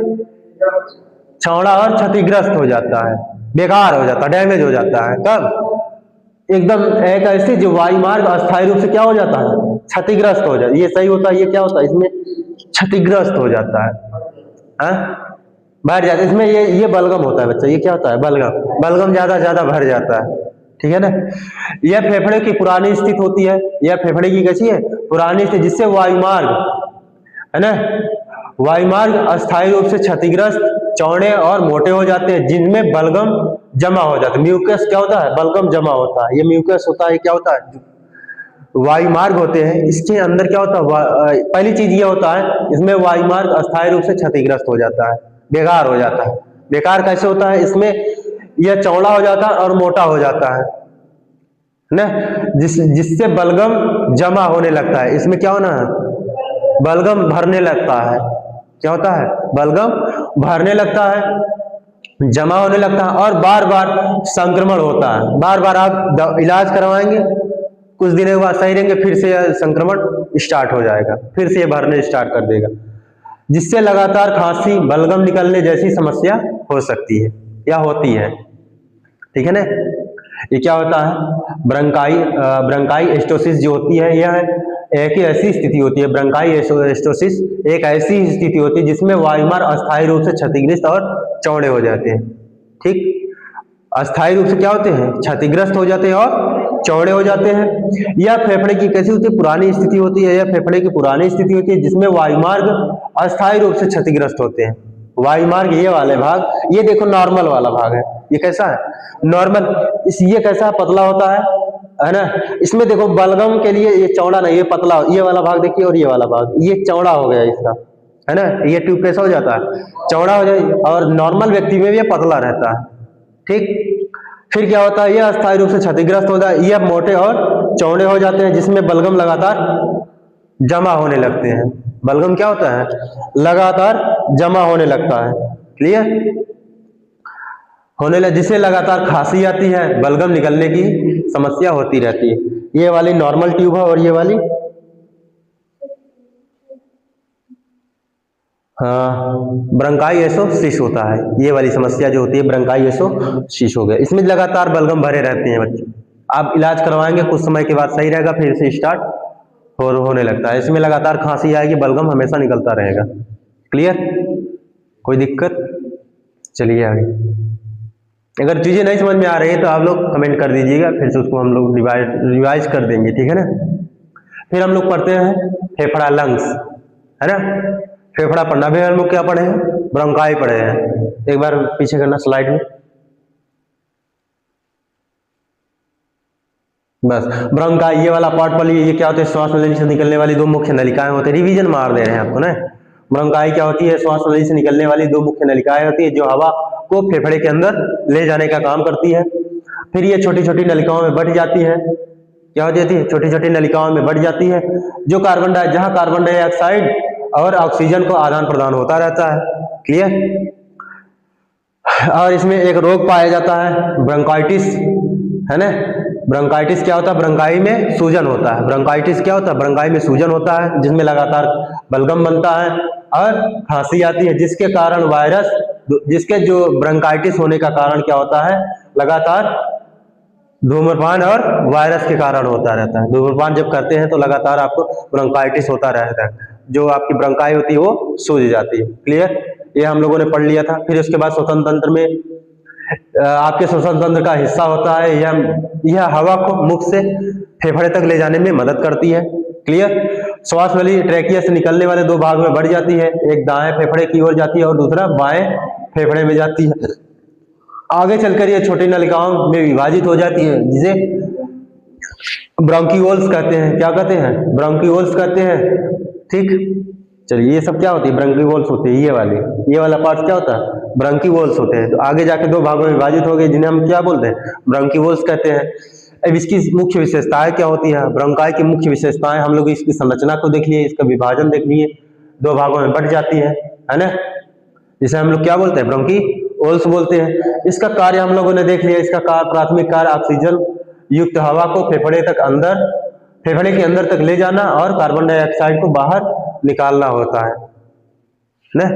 S1: चौड़ा और क्षतिग्रस्त हो जाता है, बेकार हो जाता है, डैमेज हो जाता है। कब, एकदम एक ऐसी जो वायुमार्ग अस्थायी रूप से क्या हो जाता है, क्षतिग्रस्त हो जाता है। ये सही होता है, ये क्या होता है, इसमें क्षतिग्रस्त हो जाता है, भर जाता है। इसमें ये बलगम होता है बच्चा, ये क्या होता है, बलगम ज्यादा भर जाता है। ठीक है ना। यह फेफड़े की पुरानी स्थिति होती है। यह फेफड़े की कैसी है, पुरानी स्थिति, जिससे वायुमार्ग, है ना, वायुमार्ग अस्थायी रूप से क्षतिग्रस्त, चौड़े और मोटे हो जाते हैं, जिनमें बलगम जमा हो जाता है। म्यूकस क्या होता है, बलगम जमा होता है। ये म्यूकस होता है, क्या होता है, वायुमार्ग होते हैं। इसके अंदर क्या होता है, पहली चीज ये होता है, इसमें वायुमार्ग अस्थायी रूप से क्षतिग्रस्त हो जाता है, बेकार हो जाता है। बेकार कैसे होता है, इसमें यह चौड़ा हो जाता है और मोटा हो जाता है ना, जिससे बलगम जमा होने लगता है। इसमें क्या होना है, बलगम भरने लगता है। क्या होता है, बलगम भरने लगता है, जमा होने लगता है और बार बार संक्रमण होता है। बार बार आप इलाज करवाएंगे, कुछ दिनों के बाद सही रहेंगे, फिर से संक्रमण स्टार्ट हो जाएगा, फिर से ये भरने स्टार्ट कर देगा, जिससे लगातार खांसी, बलगम निकलने जैसी समस्या हो सकती है या होती है। ठीक है ना। ये क्या होता है, ब्रोंकाई एस्टोसिस जो होती है, यह एक ऐसी स्थिति होती है, ब्रोंकाई एस्टोसिस एक ऐसी स्थिति होती है जिसमें वायुमार्ग अस्थायी रूप से क्षतिग्रस्त और चौड़े हो जाते हैं। ठीक, अस्थायी रूप से क्या होते हैं, क्षतिग्रस्त हो जाते हैं और चौड़े हो जाते हैं। यह फेफड़े की कैसी होती है, पुरानी स्थिति होती है। यह फेफड़े की पुरानी स्थिति होती है जिसमें वायुमार्ग अस्थायी रूप से क्षतिग्रस्त होते हैं। वायु मार्ग ये वाले भाग, ये देखो नॉर्मल वाला भाग है। ये कैसा है? नॉर्मल। ये कैसा पतला होता है ना? इसमें देखो बलगम के लिए ये चौड़ा नहीं, ये पतला, ये वाला भाग देखिए, और ये वाला भाग ये चौड़ा हो गया इसका, है ना? ये ट्यूब कैसा हो जाता है? चौड़ा हो जाए, और नॉर्मल व्यक्ति में भी ये पतला रहता है। ठीक, फिर क्या होता है? ये अस्थायी रूप से क्षतिग्रस्त होता है, ये मोटे और चौड़े हो जाते हैं, जिसमें बलगम लगातार जमा होने लगते हैं। बलगम क्या होता है? लगातार जमा होने लगता है। क्लियर? होने लगे, जिससे लगातार खांसी आती है, बलगम निकलने की समस्या होती रहती है। ये वाली नॉर्मल ट्यूब है, और ये वाली ब्रंकाई एसोसिस होता है। ये वाली समस्या जो होती है ब्रंकाई एसोसिस हो गया, इसमें लगातार बलगम भरे रहते हैं बच्चे। आप इलाज करवाएंगे, कुछ समय के बाद सही रहेगा, फिर से स्टार्ट होने लगता है। इसमें लगातार खांसी आएगी, बलगम हमेशा निकलता रहेगा। क्लियर? कोई दिक्कत? चलिए आगे। अगर चीजें नहीं समझ में आ रही है तो आप लोग कमेंट कर दीजिएगा, फिर से उसको हम लोग रिवाइज कर देंगे, ठीक है ना? फिर हम लोग पढ़ते हैं फेफड़ा, लंग्स, है ना? फेफड़ा पढ़ना भी हम लोग क्या पढ़े हैं? ब्रोंकाई पढ़े हैं। एक बार पीछे करना स्लाइड में, बस। ब्रोंकाई ये वाला पार्ट पढ़ लीजिए। ये क्या होता है? श्वास नली से निकलने वाली दो मुख्य नलिकाएं होती है। रिवीजन मार दे रहे हैं आपको ना। ब्रोंकाई क्या होती है? श्वास नली से निकलने वाली दो मुख्य नलिकाएं होती है, जो हवा को फेफड़े के अंदर ले जाने का काम करती है। फिर ये छोटी छोटी नलिकाओं में बढ़ जाती है। क्या हो जाती है? छोटी छोटी नलिकाओं में बढ़ जाती है, जो जहां कार्बन डाइऑक्साइड और ऑक्सीजन को आदान प्रदान होता रहता है। क्लियर? और इसमें एक रोग पाया जाता है ब्रोंकाइटिस, है ना? ब्रोंकाइटिस क्या होता है? ब्रोंकाई में सूजन होता है। ब्रोंकाइटिस क्या होता है? ब्रोंकाई में सूजन होता है, जिसमें लगातार बलगम बनता है और खांसी आती है, जिसके कारण वायरस, जिसके जो ब्रोंकाइटिस होने का कारण क्या होता है? लगातार धूम्रपान और वायरस के कारण होता रहता है। धूम्रपान जब करते हैं तो लगातार आपको ब्रोंकाइटिस होता रहता है, जो आपकी ब्रोंकाई होती है वो सूज जाती है। क्लियर? ये हम लोगों ने पढ़ लिया था। फिर उसके बाद श्वसन तंत्र में आपके श्वसन तंत्र का हिस्सा होता है, यह हवा को मुख से फेफड़े तक ले जाने में मदद करती है। क्लियर? श्वास नली ट्रैकिया से निकलने वाले दो भाग में बढ़ जाती है, एक दाएं फेफड़े की ओर जाती है और दूसरा बाएं फेफड़े में जाती है। आगे चलकर ये छोटी नलिकाओं में विभाजित हो जाती है, जिसे ब्रोंकियोल्स कहते हैं। क्या कहते हैं? ब्रोंकियोल्स कहते हैं। ठीक, चलिए ये सब क्या होती है? ब्रोंकियोल्स होते हैं। ये वाला पार्ट क्या होता है? ब्रोंकियोल्स होते हैं। तो आगे जाके दो भागों में विभाजित हो गए, जिन्हें हम क्या बोलते हैं? ब्रोंकियोल्स कहते हैं। अब इसकी मुख्य विशेषताएं क्या होती है? ब्रोंकाई की मुख्य विशेषताएं हम लोग इसकी संरचना को देख लिए, इसका विभाजन देख लिए, दो भागों में बढ़ जाती है ना? जिसे हम लोग क्या बोलते हैं? ब्रोंकियोल्स बोलते हैं। इसका कार्य हम लोगों ने देख लिया। इसका प्राथमिक कार्य ऑक्सीजन युक्त हवा को फेफड़े के अंदर तक ले जाना और कार्बन डाइऑक्साइड को बाहर निकालना होता है ना?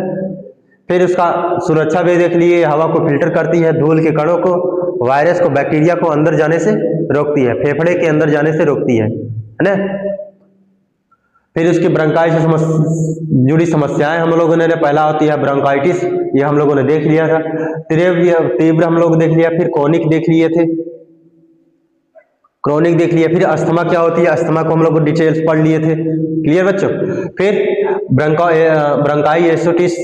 S1: फिर उसका सुरक्षा भी देख लिए। हवा को फिल्टर करती है, धूल के कणों को, वायरस को, बैक्टीरिया को अंदर जाने से रोकती है, फेफड़े के अंदर जाने से रोकती है ना? फिर उसकी ब्रोंकाई से जुड़ी समस्याएं हम लोगों ने, पहला होती है ब्रोंकाइटिस, ये हम लोगों ने देख लिया था। तीव्र हम लोग देख लिया। फिर क्रोनिक देख लिए थे, क्रोनिक देख लिया। फिर अस्थमा क्या होती है? अस्थमा को हम लोग डिटेल्स पढ़ लिए थे। क्लियर बच्चों? फिर ब्रोंकाई एसोटिस,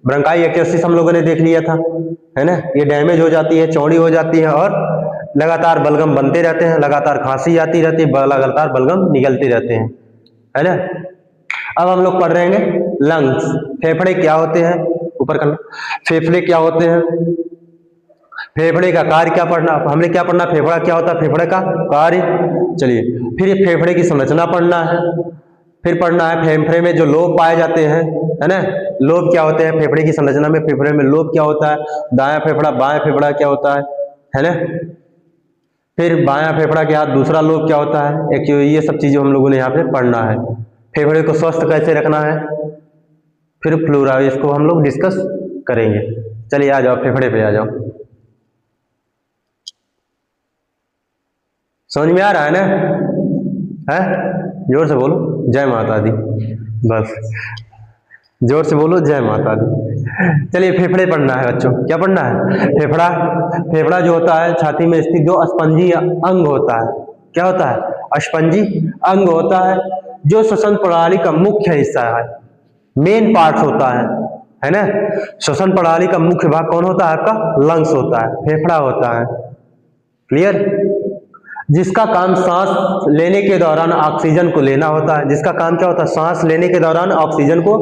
S1: ब्रोंकाई एक्केसिस हम लोगों ने देख लिया था, है ना? ये डैमेज हो जाती है, चौड़ी हो जाती है और लगातार बलगम बनते रहते हैं, लगातार खांसी आती रहती है, लगातार बलगम निकलते रहते हैं, है ना? अब हम लोग पढ़ रहे हैं लंग्स। फेफड़े क्या होते हैं? ऊपर करना। फेफड़े क्या होते हैं? फेफड़े का कार्य क्या पढ़ना? हमने क्या पढ़ना? फेफड़ा क्या होता है? फेफड़े का कार्य। चलिए, फिर ये फेफड़े की संरचना पढ़ना है। फिर पढ़ना है फेफड़े में जो लोब पाए जाते हैं, है ना? लोब क्या होते हैं? फेफड़े की संरचना में फेफड़े में लोब क्या होता है? दायां फेफड़ा, बायां फेफड़ा क्या होता है ना? फिर बायां फेफड़ा के साथ दूसरा लोब क्या होता है? एक ये सब चीजें हम लोगों ने यहाँ पे पढ़ना है। फेफड़े को स्वस्थ कैसे रखना है, फिर फ्लोरा, इसको हम लोग डिस्कस करेंगे। चलिए आ जाओ, फेफड़े पे आ जाओ। समझ में आ रहा है ना? है? जोर से बोलो जय माता दी। बस जोर से बोलो जय माता दी। चलिए फेफड़े पढ़ना है बच्चों। क्या पढ़ना है? फेफड़ा जो होता है छाती में स्थित जो अस्पंजी अंग होता है। क्या होता है? अस्पंजी अंग होता है। जो श्वसन प्रणाली का मुख्य हिस्सा है, मेन पार्ट होता है ना। श्वसन प्रणाली का मुख्य भाग कौन होता है? आपका लंग्स होता है, फेफड़ा होता है। क्लियर? जिसका काम सांस लेने के दौरान ऑक्सीजन को लेना होता है। जिसका काम क्या होता है? सांस लेने के दौरान ऑक्सीजन को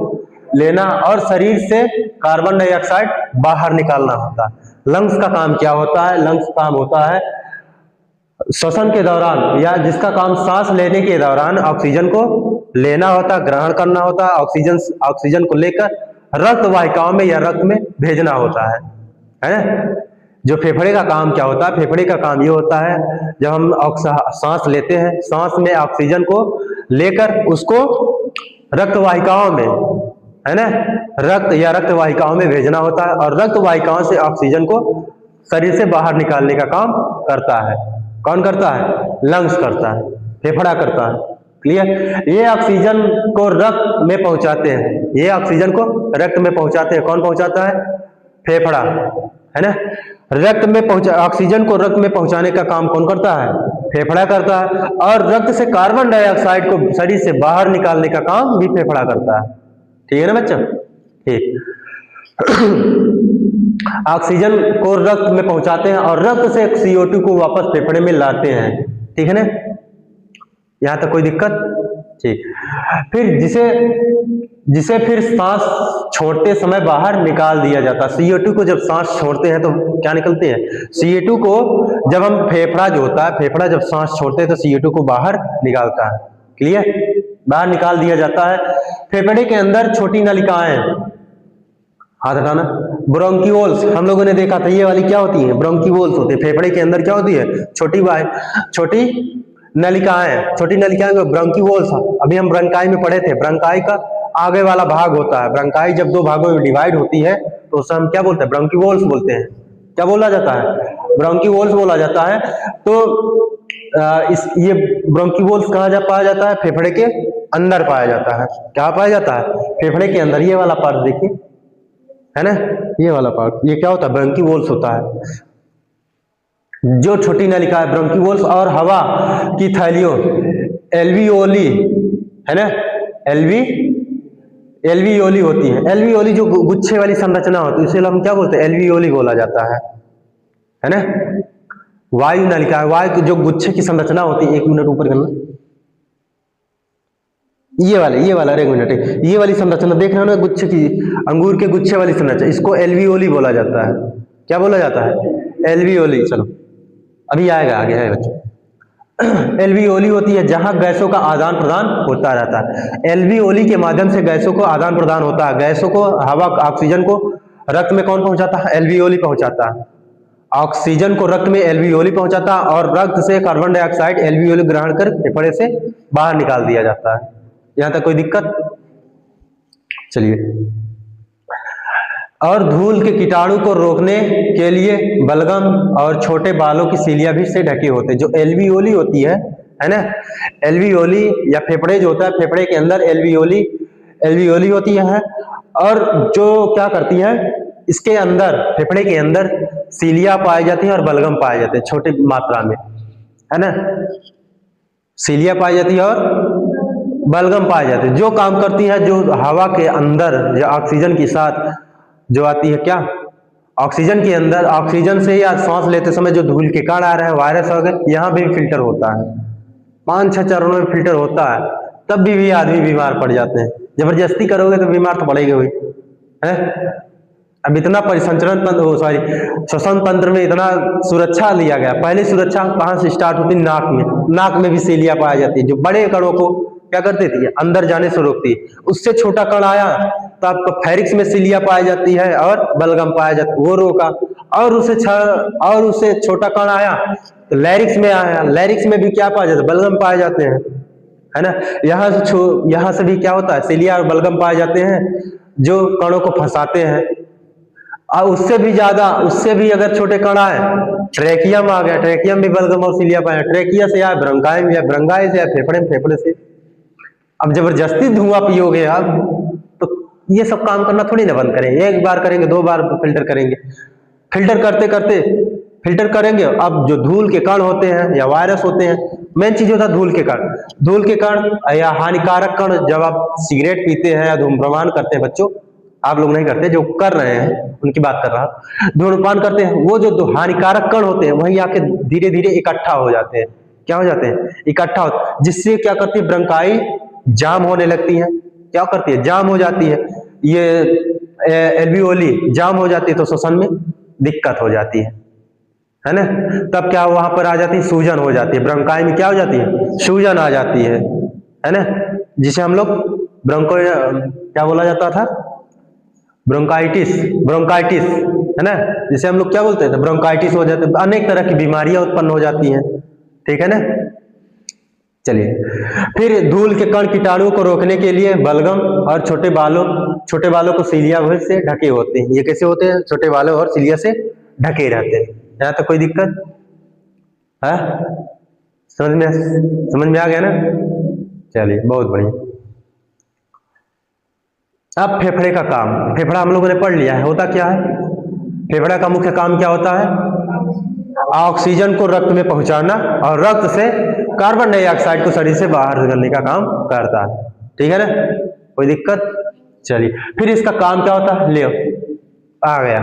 S1: लेना और शरीर से कार्बन डाइऑक्साइड बाहर निकालना होता है। लंग्स का काम क्या होता है? लंग्स का काम होता है श्वसन के दौरान, या जिसका काम सांस लेने के दौरान ऑक्सीजन को लेना होता है, ग्रहण करना होता है, ऑक्सीजन को लेकर रक्त वाहिकाओं में या रक्त में भेजना होता है। जो फेफड़े का काम क्या होता है? फेफड़े का काम ये होता है, जब हम सांस लेते हैं, सांस में ऑक्सीजन को लेकर उसको रक्त वाहिकाओं में, है ना, रक्त या रक्त वाहिकाओं में भेजना होता है, और रक्त वाहिकाओं से ऑक्सीजन को शरीर से बाहर निकालने का काम करता है। कौन करता है? लंग्स करता है, फेफड़ा करता है। क्लियर? ये ऑक्सीजन को रक्त में पहुंचाते हैं, ये ऑक्सीजन को रक्त में पहुंचाते हैं। कौन पहुंचाता है? फेफड़ा, है ना। रक्त में ऑक्सीजन को रक्त में पहुंचाने का काम कौन करता है? फेफड़ा करता है। और रक्त से कार्बन डाइऑक्साइड को शरीर से बाहर निकालने का काम भी फेफड़ा करता है। ठीक है ना बच्चों? ठीक। ऑक्सीजन को रक्त में पहुंचाते हैं और रक्त से CO2 को वापस फेफड़े में लाते हैं। ठीक है ना? यहां तक कोई दिक्कत? ठीक। फिर जिसे फिर सांस छोड़ते समय बाहर निकाल दिया जाता है। CO2 को जब सांस छोड़ते हैं तो क्या निकलते हैं? CO2 को जब हम फेफड़ा जो होता है, फेफड़ा जब सांस छोड़ते हैं तो CO2 को बाहर निकालता है। क्लियर? बाहर निकाल दिया जाता है। फेफड़े के अंदर छोटी नलिकाएं, हाथ हटाना, ब्रोंकियोल्स, हम लोगों ने देखा था, ये वाली क्या होती है? ब्रोंकियोल्स होती है। फेफड़े के अंदर क्या होती है? छोटी नलिकाएं, छोटी नलिकाएं को ब्रोंकियोल्स, अभी हम ब्रंकाई में पढ़े थे। ब्रंकाई का आगे वाला भाग होता है। ब्रंकाई जब दो भागों में डिवाइड होती है तो उसे हम क्या बोलते हैं? ब्रोंकियोल्स बोलते हैं। क्या बोला जाता है? ब्रोंकियोल्स बोला जाता है। तो ये ब्रोंकियोल्स कहाँ पाया जाता है? फेफड़े के अंदर पाया जाता है। क्या पाया जाता है? फेफड़े के अंदर। ये वाला पार्ट देखिए, है ना, ये वाला पार्ट, ये क्या होता है? ब्रोंकियोल्स होता है। जो छोटी नलिका है ब्रोंकियोल्स, और हवा की थैलियों एल्वियोली, है ना, एल्वियोली होती है। एल्वियोली जो गुच्छे वाली संरचना होती है, इसे हम क्या बोलते हैं? एल्वियोली बोला जाता है ना। वायु नलिका, वायु जो गुच्छे की संरचना होती है, 1 मिनट ऊपर करना, ये वाला, अरे 1 मिनट, ये वाली संरचना देख रहे हो ना, गुच्छे की, अंगूर के गुच्छे वाली संरचना, इसको एल्वियोली बोला जाता है। क्या बोला जाता है? एल्वियोली। चलो अभी आएगा, आगे है बच्चों। एल्वियोली होती है जहां गैसों का आदान प्रदान होता रहता है। एल्वियोली के माध्यम से गैसों को आदान प्रदान होता है। गैसों को, हवा, ऑक्सीजन को रक्त में कौन पहुंचाता है? एल्वियोली पहुंचाता है। ऑक्सीजन को रक्त में एल्वियोली पहुंचाता है, और रक्त से कार्बन डाइऑक्साइड एल्वियोली ग्रहण कर फेफड़े से बाहर निकाल दिया जाता है। यहां तक कोई दिक्कत? चलिए। और धूल के कीटाणु को रोकने के लिए बलगम और छोटे बालों की सीलियां भी से ढके होते हैं। जो एल्वियोली होती है ना, एल्वियोली या फेफड़े जो होता है, फेफड़े के अंदर एल्वियोली होती है, और जो क्या करती है, इसके अंदर, फेफड़े के अंदर सीलिया पाई जाती है और बलगम पाए जाते हैं छोटी मात्रा में, है ना। सीलिया पाई जाती है और बलगम पाए जाते हैं, जो काम करती है, जो हवा के अंदर या ऑक्सीजन के साथ जो आती है, क्या, ऑक्सीजन के अंदर, ऑक्सीजन से या सांस लेते समय जो धूल के कण आ रहे हैं, वायरस वगैरह, यहाँ भी फिल्टर होता है। 5-6 चरणों में फिल्टर होता है, तब भी आदमी बीमार पड़ जाते हैं। जबरदस्ती करोगे तो बीमार तो पड़ेगा हुई है। अब इतना परिसंचरण तंत्र, श्वसन तंत्र में इतना सुरक्षा लिया गया। पहले सुरक्षा कहाँ से स्टार्ट होती? नाक में भी सीलिया पाई जाती है, जो बड़े कणों को क्या कर देती है? अंदर जाने से रोकती है। उससे छोटा कण आया तो आपको फेरिक्स में सीलिया पाई जाती है और बलगम पाया जाता है, वो रोका। और उससे छोटा कण आया तो लैरिक्स में आया, लैरिक्स में भी क्या पाया जाता है? बलगम पाए जाते हैं, है ना। यहाँ से भी क्या होता है? सीलिया और बलगम पाए जाते हैं, जो कणों को फंसाते हैं। और उससे भी अगर छोटे कण आए, ट्रेकियम आ गया, ट्रेकियम भी बलगम और सीलिया पाया। ट्रेकिया से या ब्रंकाई में, या ब्रंकाई से या फेफड़े में, फेफड़े से। अब जबरदस्ती धुआं पियोगे आप तो ये सब काम करना थोड़ी ना बंद करेंगे। 1 बार करेंगे, 2 बार फिल्टर करेंगे, फिल्टर करते करते फिल्टर करेंगे। अब जो धूल के कण होते हैं या वायरस होते हैं, मेन चीज होता है धूल के कण। धूल के कण या हानिकारक कण, जब आप सिगरेट पीते हैं या धूम्रपान करते हैं, बच्चों आप लोग नहीं करते, जो कर रहे हैं उनकी बात कर रहा हूं, धूम्रपान करते हैं, वो जो हानिकारक कण होते हैं वही आके धीरे धीरे इकट्ठा हो जाते हैं। क्या हो जाते हैं? इकट्ठा हो, जिससे क्या करती है, ब्रोंकाई जाम होने लगती है। क्या करती है? जाम हो जाती है। ये एल्वियोली जाम हो जाती है तो श्वसन में दिक्कत हो जाती है ना। तब क्या वहां पर आ जाती है, सूजन हो जाती है। ब्रोंकाई में क्या हो जाती है? सूजन आ जाती है ना, जिसे हम लोग ब्रोंको क्या बोला जाता था? ब्रोंकाइटिस, ब्रोंकाइटिस है ना, जिसे हम लोग क्या बोलते हैं? ब्रोंकाइटिस हो जाते हैं। अनेक तरह की बीमारियां उत्पन्न हो जाती हैं, ठीक है ना। चलिए, फिर धूल के कण कीटाणु को रोकने के लिए बलगम और छोटे बालों को सिलिया से ढके होते हैं। ये कैसे होते हैं? छोटे बालों और सिलिया से ढके रहते हैं। यहाँ तक कोई दिक्कत है? समझ में आ गया ना? चलिए, बहुत बढ़िया। अब फेफड़े का काम, फेफड़ा हम लोगों ने पढ़ लिया है, होता क्या है? फेफड़ा का मुख्य काम क्या होता है? ऑक्सीजन को रक्त में पहुंचाना और रक्त से कार्बन डाइऑक्साइड को शरीर से बाहर करने का काम करता है, ठीक है ना। कोई दिक्कत? चलिए, फिर इसका काम क्या होता है? ले आ गया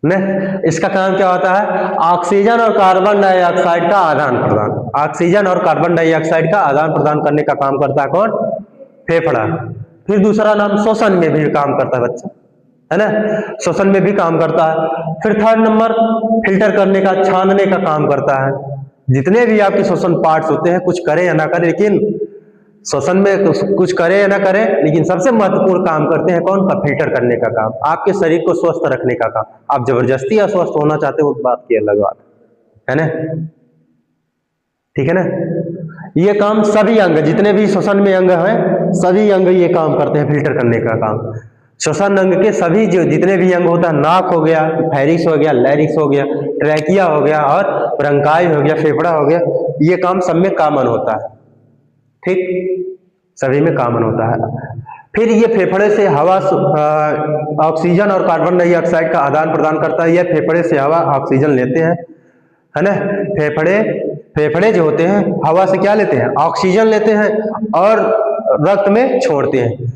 S1: ना। इसका काम क्या होता है? ऑक्सीजन और कार्बन डाइऑक्साइड का आदान प्रदान। ऑक्सीजन और कार्बन डाइऑक्साइड का आदान प्रदान करने का काम करता है कौन? फेफड़ा। फिर दूसरा नाम श्वसन में भी काम करता है बच्चा, है ना, श्वसन में भी काम करता है। फिर थर्ड नंबर फिल्टर करने का, छानने का काम करता है। जितने भी आपके श्वसन पार्ट्स होते हैं, कुछ करें या ना करें, लेकिन श्वसन में कुछ करें या ना करें, लेकिन सबसे महत्वपूर्ण काम करते हैं कौन? का? फिल्टर करने का काम, आपके शरीर को स्वस्थ रखने का काम। आप जबरदस्ती अस्वस्थ होना चाहते हो, उस बात की अलग बात है ना, ठीक है ना। ये काम सभी अंग, जितने भी श्वसन में अंग हैं, सभी अंग ये काम करते हैं, फिल्टर करने का काम। श्वसन अंग के सभी जो जितने भी अंग होता है, नाक हो गया, फेरिक्स हो गया, लैरिक्स हो गया, ट्रैकिया हो गया और ब्रोंकाई हो गया, फेफड़ा हो गया, ये काम सब में कॉमन होता है, ठीक, सभी में कॉमन होता है। फिर ये फेफड़े से हवा, ऑक्सीजन और कार्बन डाइऑक्साइड का आदान प्रदान करता है। ये फेफड़े से हवा ऑक्सीजन लेते हैं, है ना। फेफड़े जो होते हैं हवा से क्या लेते हैं? ऑक्सीजन लेते हैं और रक्त में छोड़ते हैं।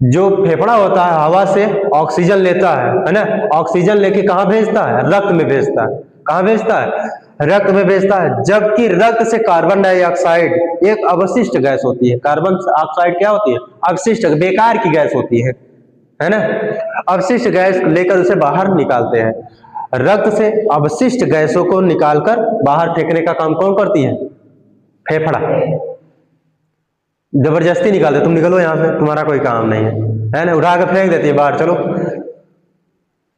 S1: जो फेफड़ा होता है हवा से ऑक्सीजन लेता है ना, ऑक्सीजन लेके कहाँ भेजता है? रक्त में भेजता है। कहाँ भेजता है? रक्त में भेजता है। जबकि रक्त से कार्बन डाइऑक्साइड एक अवशिष्ट गैस होती है। कार्बन ऑक्साइड क्या होती है? अवशिष्ट, बेकार की गैस होती है ना। अवशिष्ट गैस लेकर उसे बाहर निकालते हैं। रक्त से अवशिष्ट गैसों को निकालकर बाहर फेंकने का काम कौन करती है? फेफड़ा। जबरदस्ती निकालते, तुम निकलो यहाँ से, तुम्हारा कोई काम नहीं है ना, उठा के फेंक देती है बाहर। चलो,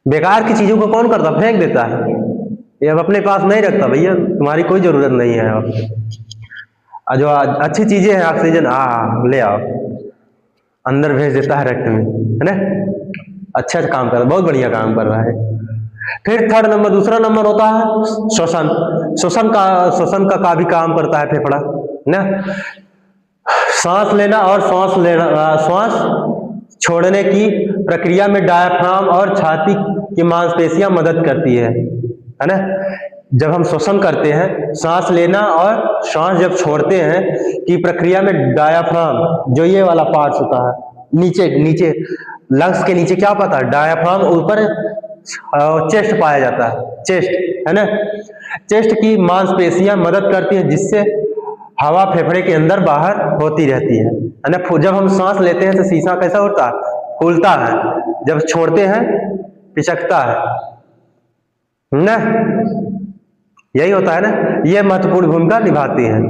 S1: बेकार की चीजों को कौन करता? फेंक देता है। ये अब अपने पास नहीं रखता भैया, तुम्हारी कोई जरूरत नहीं है। अब जो अच्छी चीजें हैं, ऑक्सीजन ले आओ, अंदर भेज देता है रक्त में, है ना। अच्छा काम कर रहा है, बहुत बढ़िया काम कर रहा है। फिर थर्ड नंबर, दूसरा नंबर होता है श्वसन। श्वसन का भी काम करता है फेफड़ा ना। सांस लेना और श्वास छोड़ने की प्रक्रिया में डायाफ्राम और छाती की मांसपेशियां मदद करती है ना। जब हम श्वसन करते हैं, सांस लेना और सांस जब छोड़ते हैं की प्रक्रिया में डायाफ्राम, जो ये वाला पार्ट होता है, नीचे लंग्स के नीचे क्या पाता है? डायाफ्राम। ऊपर चेस्ट पाया जाता है, चेस्ट, है ना। चेस्ट की मांसपेशियां मदद करती हैं, जिससे हवा फेफड़े के अंदर बाहर होती रहती है ना। जब हम सांस लेते हैं तो शीशा कैसा होता है? फूलता है। जब छोड़ते हैं पिचकता है ना। यही होता है ना। ये महत्वपूर्ण भूमिका निभाती हैं।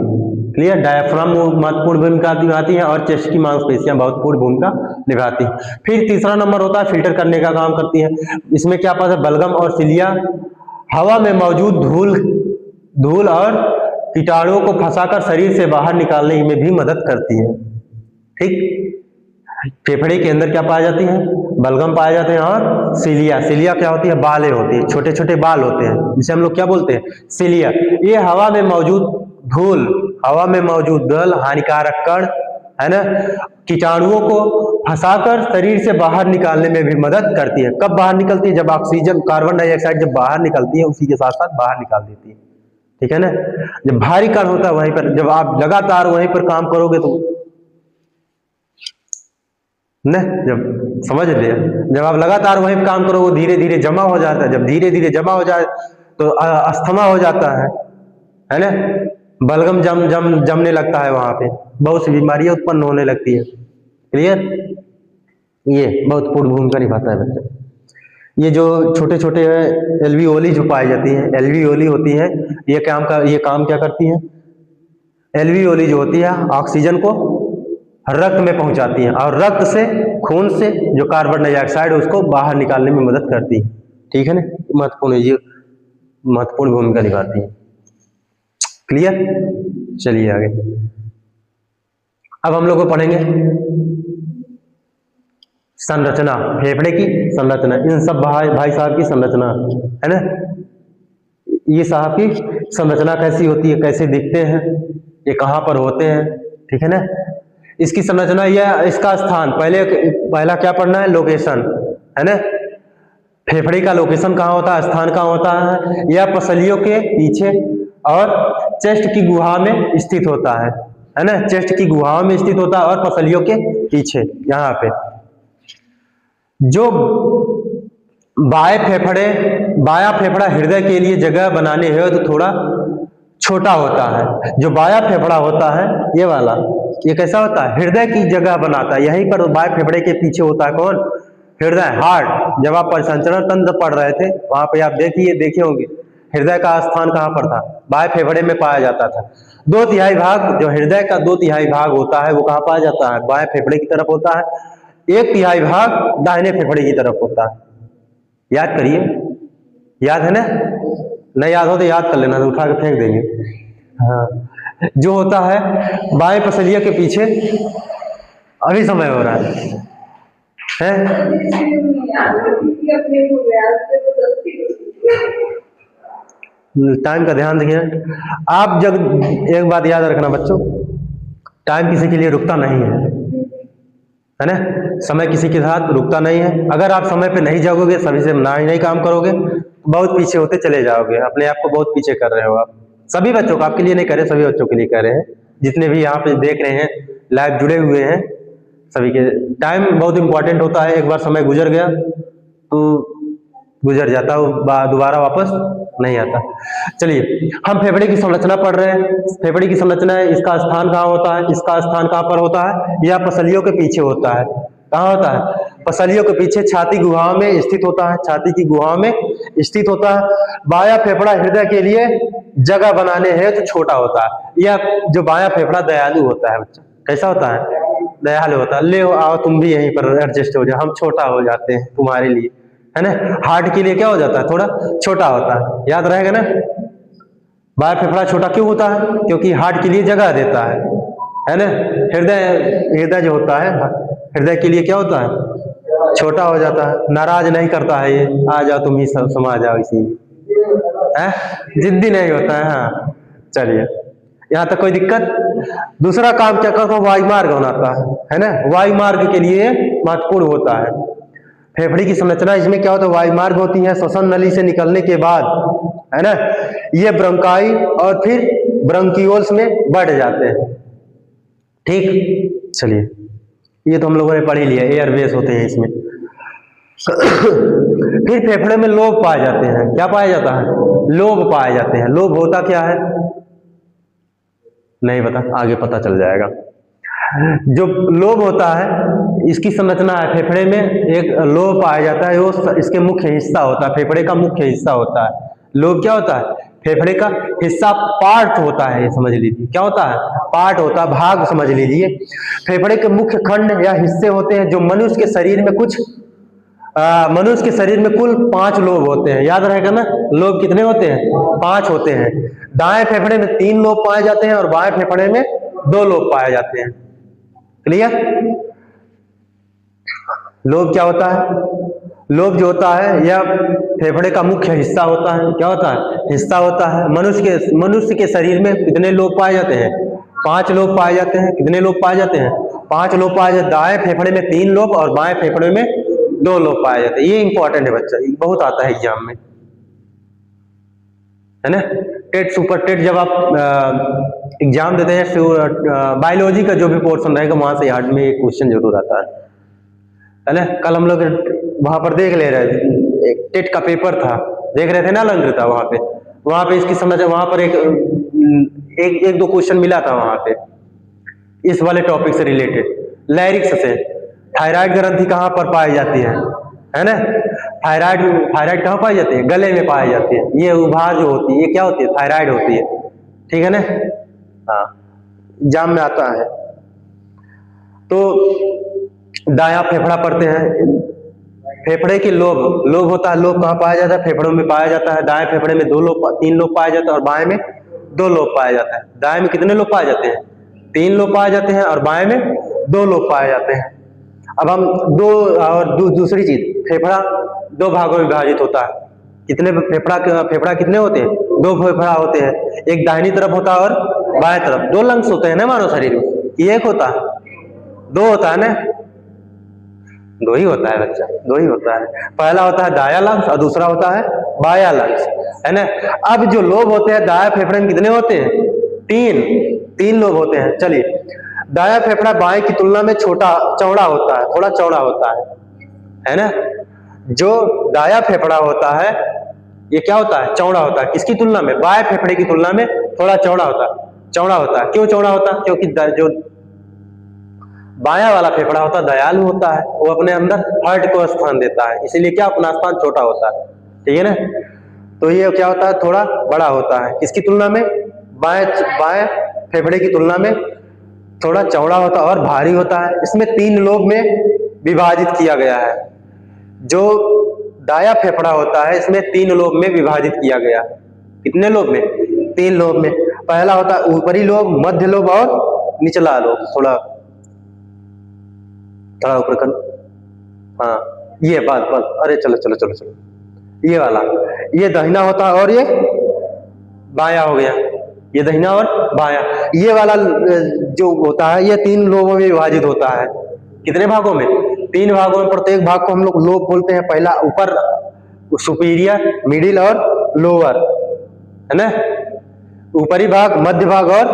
S1: क्लियर? डायाफ्राम महत्वपूर्ण भूमिका निभाती है और चेस्ट की मांसपेशियां महत्वपूर्ण भूमिका निभाती हैं। फिर तीसरा नंबर होता है फिल्टर करने का काम करती है। इसमें क्या पाता है? बलगम और सिलिया हवा में मौजूद धूल और कीटाणुओं को फंसाकर शरीर से बाहर निकालने में भी मदद करती है, ठीक। फेफड़े के अंदर क्या पाई जाती है? बलगम पाए जाते हैं और सिलिया क्या होती है? बालें होती है, छोटे छोटे बाल होते हैं, जिसे हम लोग क्या बोलते हैं? सिलिया। ये हवा में मौजूद धूल, हानिकारक कण, है ना, कीटाणुओं को फंसाकर शरीर से बाहर निकालने में भी मदद करती है। कब बाहर निकलती है? जब ऑक्सीजन, कार्बन डाइऑक्साइड जब बाहर निकलती है, उसी के साथ साथ बाहर निकाल देती है। ठीक है ना? जब भारी कण होता है वहीं पर, जब आप लगातार वहीं पर काम करोगे तो न, जब समझ लिया, जब आप लगातार वहीं पर काम करोगे धीरे धीरे जमा हो जाता है। जब धीरे धीरे जमा हो जाए तो अस्थमा हो जाता है ना? बलगम जमने लगता है, वहां पे बहुत सी बीमारियां उत्पन्न होने लगती है। क्लियर? ये बहुत पूर्ण भूमिका निभाता है बच्चे। ये जो छोटे छोटे एल्वियोली जो पाई जाती है, एल्वियोली होती है, ये काम क्या करती है? एल्वियोली जो होती है ऑक्सीजन को रक्त में पहुंचाती है और रक्त से, खून से जो कार्बन डाइऑक्साइड है उसको बाहर निकालने में मदद करती है। ठीक है ना? महत्वपूर्ण, ये महत्वपूर्ण भूमिका निभाती है। क्लियर? चलिए आगे। अब हम लोग को पढ़ेंगे संरचना, फेफड़े की संरचना। इन सब भाई साहब की संरचना है ना, ये साहब की संरचना कैसी होती है, कैसे दिखते हैं, ये कहाँ पर होते हैं। ठीक है ना? इसकी संरचना, यह इसका स्थान, पहला क्या पढ़ना है? लोकेशन, है ना? फेफड़े का लोकेशन कहाँ होता है, स्थान कहाँ होता है? यह पसलियों के पीछे और चेस्ट की गुहा में स्थित होता है ना? चेस्ट की गुहा में स्थित होता है और पसलियों के पीछे यहाँ पे। जो बाया फेफड़ा हृदय के लिए जगह बनाने हेतु तो थोड़ा छोटा होता है। जो बाया फेफड़ा होता है, ये वाला, ये कैसा होता है? हृदय की जगह बनाता है। यहीं पर बाया फेफड़े के पीछे होता है कौन? हृदय, हार्ट। जब आप परिसंचरण तंत्र पढ़ रहे थे वहां पे आप देखे होंगे हृदय का स्थान कहाँ पर था? बाएं फेफड़े में पाया जाता था। 2/3 भाग, जो हृदय का 2/3 भाग होता है वो कहाँ पाया जाता है? बाएं फेफड़े की तरफ होता है। 1/3 भाग दाहिने फेफड़े की तरफ होता है। याद करिए, याद है ना? नहीं याद हो तो याद कर लेना, तो उठा के फेंक देंगे। हाँ, जो होता है बाएं पसलिया के पीछे। अभी समय हो रहा है? टाइम का ध्यान रखिए आप। जब एक बात याद रखना बच्चों, टाइम किसी के लिए रुकता नहीं है ना? समय किसी के साथ रुकता नहीं है। अगर आप समय पे नहीं जाओगे, सभी से नहीं काम करोगे, बहुत पीछे होते चले जाओगे। अपने आप को बहुत पीछे कर रहे हो आप। सभी बच्चों को, आपके लिए नहीं कर रहे, सभी बच्चों के लिए कर रहे हैं, जितने भी यहाँ पे देख रहे हैं, लाइव जुड़े हुए हैं, सभी के। टाइम बहुत इंपॉर्टेंट होता है। एक बार समय गुजर गया तो गुजर जाता है, दोबारा वापस नहीं आता। चलिए, हम फेफड़े की संरचना पढ़ रहे हैं। फेफड़े की संरचना है, इसका स्थान कहाँ होता है? इसका स्थान कहाँ पर होता है? यह पसलियों के पीछे होता है। कहाँ होता है? पसलियों के पीछे छाती गुहा में स्थित होता है। छाती की गुहा में स्थित होता है। बाया फेफड़ा हृदय के लिए जगह बनाने है तो छोटा होता है। यह जो बाया फेफड़ा दयालु होता है बच्चा। कैसा होता है? दयालु होता है। ले आओ तुम भी यहीं पर एडजस्ट हो जाओ, हम छोटा हो जाते हैं तुम्हारे लिए, है ना? हार्ट के लिए क्या हो जाता है? थोड़ा छोटा होता है। याद रहेगा ना? बाया फेफड़ा छोटा क्यों होता है? क्योंकि हार्ट के लिए जगह देता है ना? हृदय जो होता है, हृदय के लिए क्या होता है? छोटा हो जाता है। नाराज नहीं करता है ये, आ जाओ तुम ही समा जाओ इसी में, जिद्दी नहीं होता है। हाँ, चलिए, यहाँ तक कोई दिक्कत? दूसरा काम क्या करता है? वायु मार्ग बनाता है ना? वायु मार्ग के लिए महत्वपूर्ण होता है। फेफड़े की संरचना, इसमें क्या होता है? वायु मार्ग होती है। श्वसन नली से निकलने के बाद, है ना, ये ब्रोंकाई और फिर ब्रोंकियोल्स में बढ़ जाते हैं। ठीक, चलिए, ये तो हम लोगों ने पढ़ ही लिया, एयरवेज होते हैं इसमें। फिर फेफड़े में लोब पाए जाते हैं। क्या पाया जाता है? लोब पाए जाते हैं। लोब होता क्या है? नहीं पता, आगे पता चल जाएगा। जो लोब होता है, इसकी संरचना है। फेफड़े में एक लोब पाया जाता है, वो इसके मुख्य हिस्सा होता है, फेफड़े का मुख्य हिस्सा होता है। लोब क्या होता है? फेफड़े का हिस्सा, पार्ट होता है, ये समझ लीजिए। क्या होता है? पार्ट होता है, भाग समझ लीजिए। फेफड़े के मुख्य खंड या हिस्से होते हैं, जो मनुष्य के शरीर में कुल 5 लोब होते हैं। याद रहेगा ना? लोब कितने होते हैं? 5 होते हैं। दाएं फेफड़े में 3 लोब पाए जाते हैं और बाएं फेफड़े में 2 लोब पाए जाते हैं। क्लियर? लोब क्या होता है? लोब जो होता है यह फेफड़े का मुख्य हिस्सा होता है। क्या होता है? हिस्सा होता है। मनुष्य के शरीर में कितने लोब पाए जाते हैं? 5 लोब पाए जाते हैं। कितने लोब पाए जाते हैं? 5 लोब पाए जाते, दाएं फेफड़े में 3 लोब और बाएं फेफड़े में 2 लोब पाए जाते हैं। ये इंपॉर्टेंट है बच्चा, बहुत आता है एग्जाम में, है ना। टेट सुपर टेट जब आप एग्जाम देते हैं, बायोलॉजी का जो भी पोर्शन रहेगा वहां से हार्ड में एक क्वेश्चन जरूर आता है ना। कल हम लोग वहां पर देख ले रहे थे, एक टेट का पेपर था, देख रहे थे ना, अलंकृता वहां पे इसकी समझ, वहां पर एक दो क्वेश्चन मिला था वहां पे इस वाले टॉपिक से रिलेटेड, लैरिक्स से। थायराइड ग्रंथि कहाँ पर पाई जाती है ना। थायराइड थायराइड कहाँ पाई जाती है? गले में पाई जाती है। ये उभार जो होती है ये क्या होती है? थायराइड होती है, ठीक है ना। हाँ, एग्जाम में आता है। तो दायां फेफड़ा पढ़ते हैं, फेफड़े के लोब, लोब होता है, लोब कहाँ पाया जाता है? फेफड़ों में पाया जाता है। दाएं फेफड़े में 2 लोब, 3 लोब पाया जाता है और बाएं में 2 लोब पाया जाता है। दाएं में कितने लोब पाए जाते हैं? 3 लोब पाए जाते हैं और बाएं में 2 लोब पाए जाते हैं। अब हम दूसरी चीज, फेफड़ा 2 भागों में विभाजित होता है। कितने फेफड़ा कितने होते हैं? 2 फेफड़ा होते हैं, एक दाहिनी तरफ होता है और बाएं तरफ। 2 लंग्स होते हैं ना मानव शरीर में, ये एक होता है? 2 होता है ना? 2 ही होता है बच्चा, 2 ही होता है। पहला होता है दाया लंग्स और दूसरा होता है बाया लंग्स, है ना। अब जो लोब होते हैं दाया फेफड़े में कितने होते हैं? 3 लोब होते हैं। चलिए, दाया फेफड़ा बाएं की तुलना में चौड़ा होता है, थोड़ा चौड़ा होता है ना। जो दाया फेफड़ा होता है ये क्या होता है? चौड़ा होता है। किसकी तुलना में? बाएं फेफड़े की तुलना में थोड़ा चौड़ा होता है। चौड़ा होता है, क्यों चौड़ा होता है? क्योंकि जो बायां वाला फेफड़ा होता है दयालु होता है, वो अपने अंदर हार्ट को स्थान देता है, इसीलिए क्या अपना स्थान छोटा होता है, ठीक है ना। तो ये क्या होता है? थोड़ा बड़ा होता है। किसकी तुलना में? बाएं बाएं फेफड़े की तुलना में थोड़ा चौड़ा होता है और भारी होता है। इसमें 3 लोब में विभाजित किया गया है। जो दाया फेफड़ा होता है इसमें 3 लोब में विभाजित किया गया है। कितने लोब में? 3 लोब में। पहला होता है ऊपरी लोब, मध्य लोब और निचला लोब। थोड़ा ऊपर कर, हाँ, ये बस, अरे चलो चलो चलो चलो, ये वाला, ये दाहिना होता है और ये बाया हो गया, ये दाहिना और बाया। ये वाला जो होता है ये 3 लोबों में विभाजित होता है। कितने भागों में? 3 भागों में। प्रत्येक भाग को हम लोग लोब बोलते हैं। पहला ऊपर सुपीरियर, मिडिल और लोअर, है ना। ऊपरी भाग, मध्य भाग और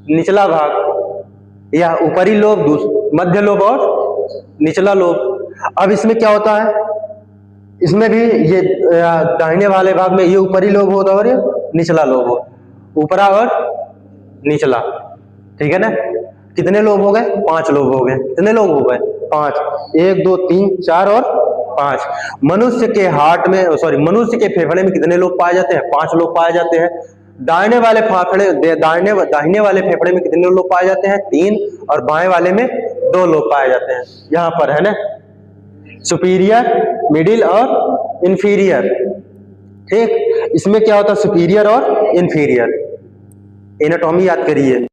S1: निचला भाग, या ऊपरी लोब, मध्य लोब और निचला लोब। अब इसमें क्या होता है? इसमें भी ये दाहिने वाले भाग में ये ऊपरी लोब होता है और ये निचला लोब हो, ऊपरा और निचला, ठीक है ना। कितने लोब हो गए? 5 लोब हो गए। कितने लोब हो गए? 5, 1 2 3 4 और 5। मनुष्य के हार्ट में, सॉरी, मनुष्य के फेफड़े में कितने लोब पाए जाते हैं? 5 लोब पाए जाते हैं। दाहिने वाले दाहिने वाले फेफड़े में कितने लोब पाए जाते हैं? 3, और बाएं वाले में 2 लोब पाए जाते हैं। यहां पर है ना, सुपीरियर, मिडिल और इंफीरियर, ठीक। इसमें क्या होता है? सुपीरियर और इंफीरियर। एनाटॉमी याद करिए।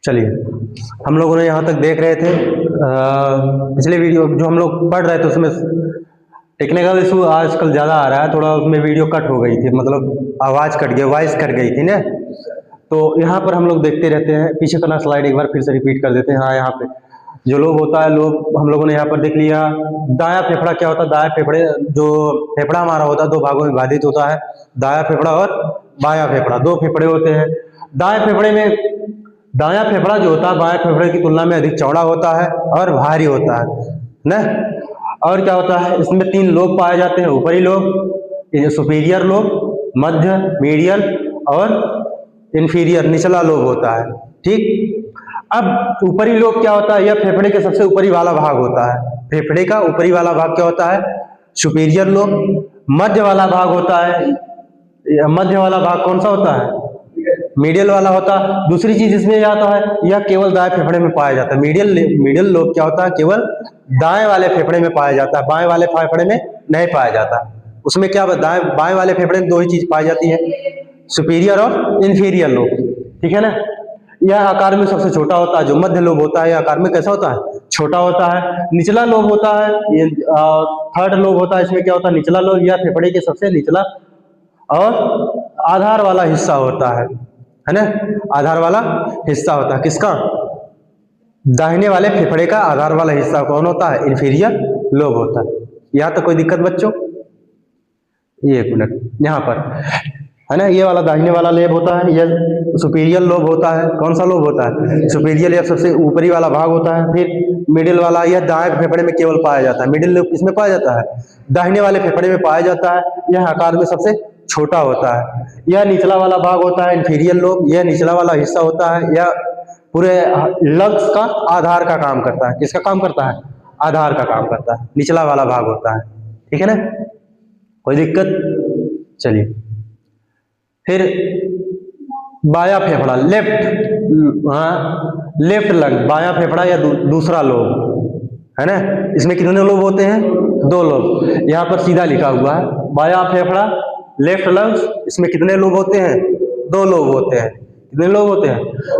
S1: चलिए, हम लोगों ने यहाँ तक देख रहे थे पिछले वीडियो जो हम लोग पढ़ रहे थे उसमें टेक्निकल इशू आजकल ज़्यादा आ रहा है, थोड़ा उसमें वीडियो कट हो गई थी, मतलब आवाज़ कट गई, वॉइस कट गई थी ना। तो यहाँ पर हम लोग देखते रहते हैं, पीछे करना स्लाइड एक बार फिर से रिपीट कर देते हैं। हाँ, यहाँ पे जो लोग होता है, लोग हम लोगों ने यहाँ पर देख लिया। दायां फेफड़ा क्या होता है? दायां फेफड़े जो फेफड़ा हमारा होता है दो भागों में विभाजित होता है, दायां फेफड़ा और बायां फेफड़ा, दो फेफड़े होते हैं। दाएं फेफड़े में दायां फेफड़ा जो होता है बाएं फेफड़े की तुलना में अधिक चौड़ा होता है और भारी होता है ना। और क्या होता है, इसमें तीन लोब पाए जाते हैं, ऊपरी लोब, सुपीरियर लोब, मध्य मीडियल और इंफीरियर निचला लोब होता है। ठीक, अब ऊपरी लोब क्या होता है? यह फेफड़े के सबसे ऊपरी वाला भाग होता है। फेफड़े का ऊपरी वाला भाग क्या होता है? Superior lobe. मध्य वाला भाग होता है, मध्य वाला भाग कौन सा होता है? मीडियल वाला होता है। दूसरी चीज इसमें आता है, यह केवल दाएं फेफड़े में पाया जाता है। मीडियल लोब क्या होता है? केवल दाएं वाले फेफड़े में पाया जाता है, बाएं वाले फेफड़े में नहीं पाया जाता। उसमें क्या बाएं वाले फेफड़े में दो ही चीज पाई जाती है, सुपीरियर और इंफीरियर लोब। ठीक है ना। यह आकार में सबसे छोटा होता है। जो मध्य लोब होता है यह आकार में कैसा होता है? छोटा होता है। निचला लोब होता है, ये थर्ड लोब होता है। इसमें क्या होता है? निचला लोब यह फेफड़े के सबसे निचला और आधार वाला हिस्सा होता है ना। आधार वाला हिस्सा होता है किसका? दाहिने वाले फेफड़े का आधार वाला हिस्सा कौन होता है? इंफीरियर लोब होता है। यहां तक कोई दिक्कत बच्चों? ये एक मिनट, यहाँ पर है ना, ये वाला दाहिने वाला लोब होता है, यह सुपीरियर लोब होता है। कौन सा लोब होता है? सुपीरियर, यह सबसे ऊपरी वाला भाग होता है। फिर मिडिल वाला, यह दाएं फेफड़े में केवल पाया जाता है। मिडिल लोब किसमें पाया जाता है? दाहिने वाले फेफड़े में पाया जाता है। यह आकार में सबसे छोटा होता है। यह निचला वाला भाग होता है इंफीरियर लोब, यह निचला वाला हिस्सा होता है। यह पूरे लंग्स का आधार का काम करता है। किसका काम करता है? आधार का काम करता है, निचला वाला भाग होता है। ठीक है ना, कोई दिक्कत? चलिए, फिर बायां फेफड़ा, लेफ्ट लंग, बायां फेफड़ा या दूसरा लोब है ना। इसमें कितने लोब होते हैं? दो लोब। यहाँ पर सीधा लिखा हुआ है बायां फेफड़ा लेफ्ट लंग्स। इसमें कितने लोब होते हैं? दो लोब होते हैं। कितने लोब होते हैं?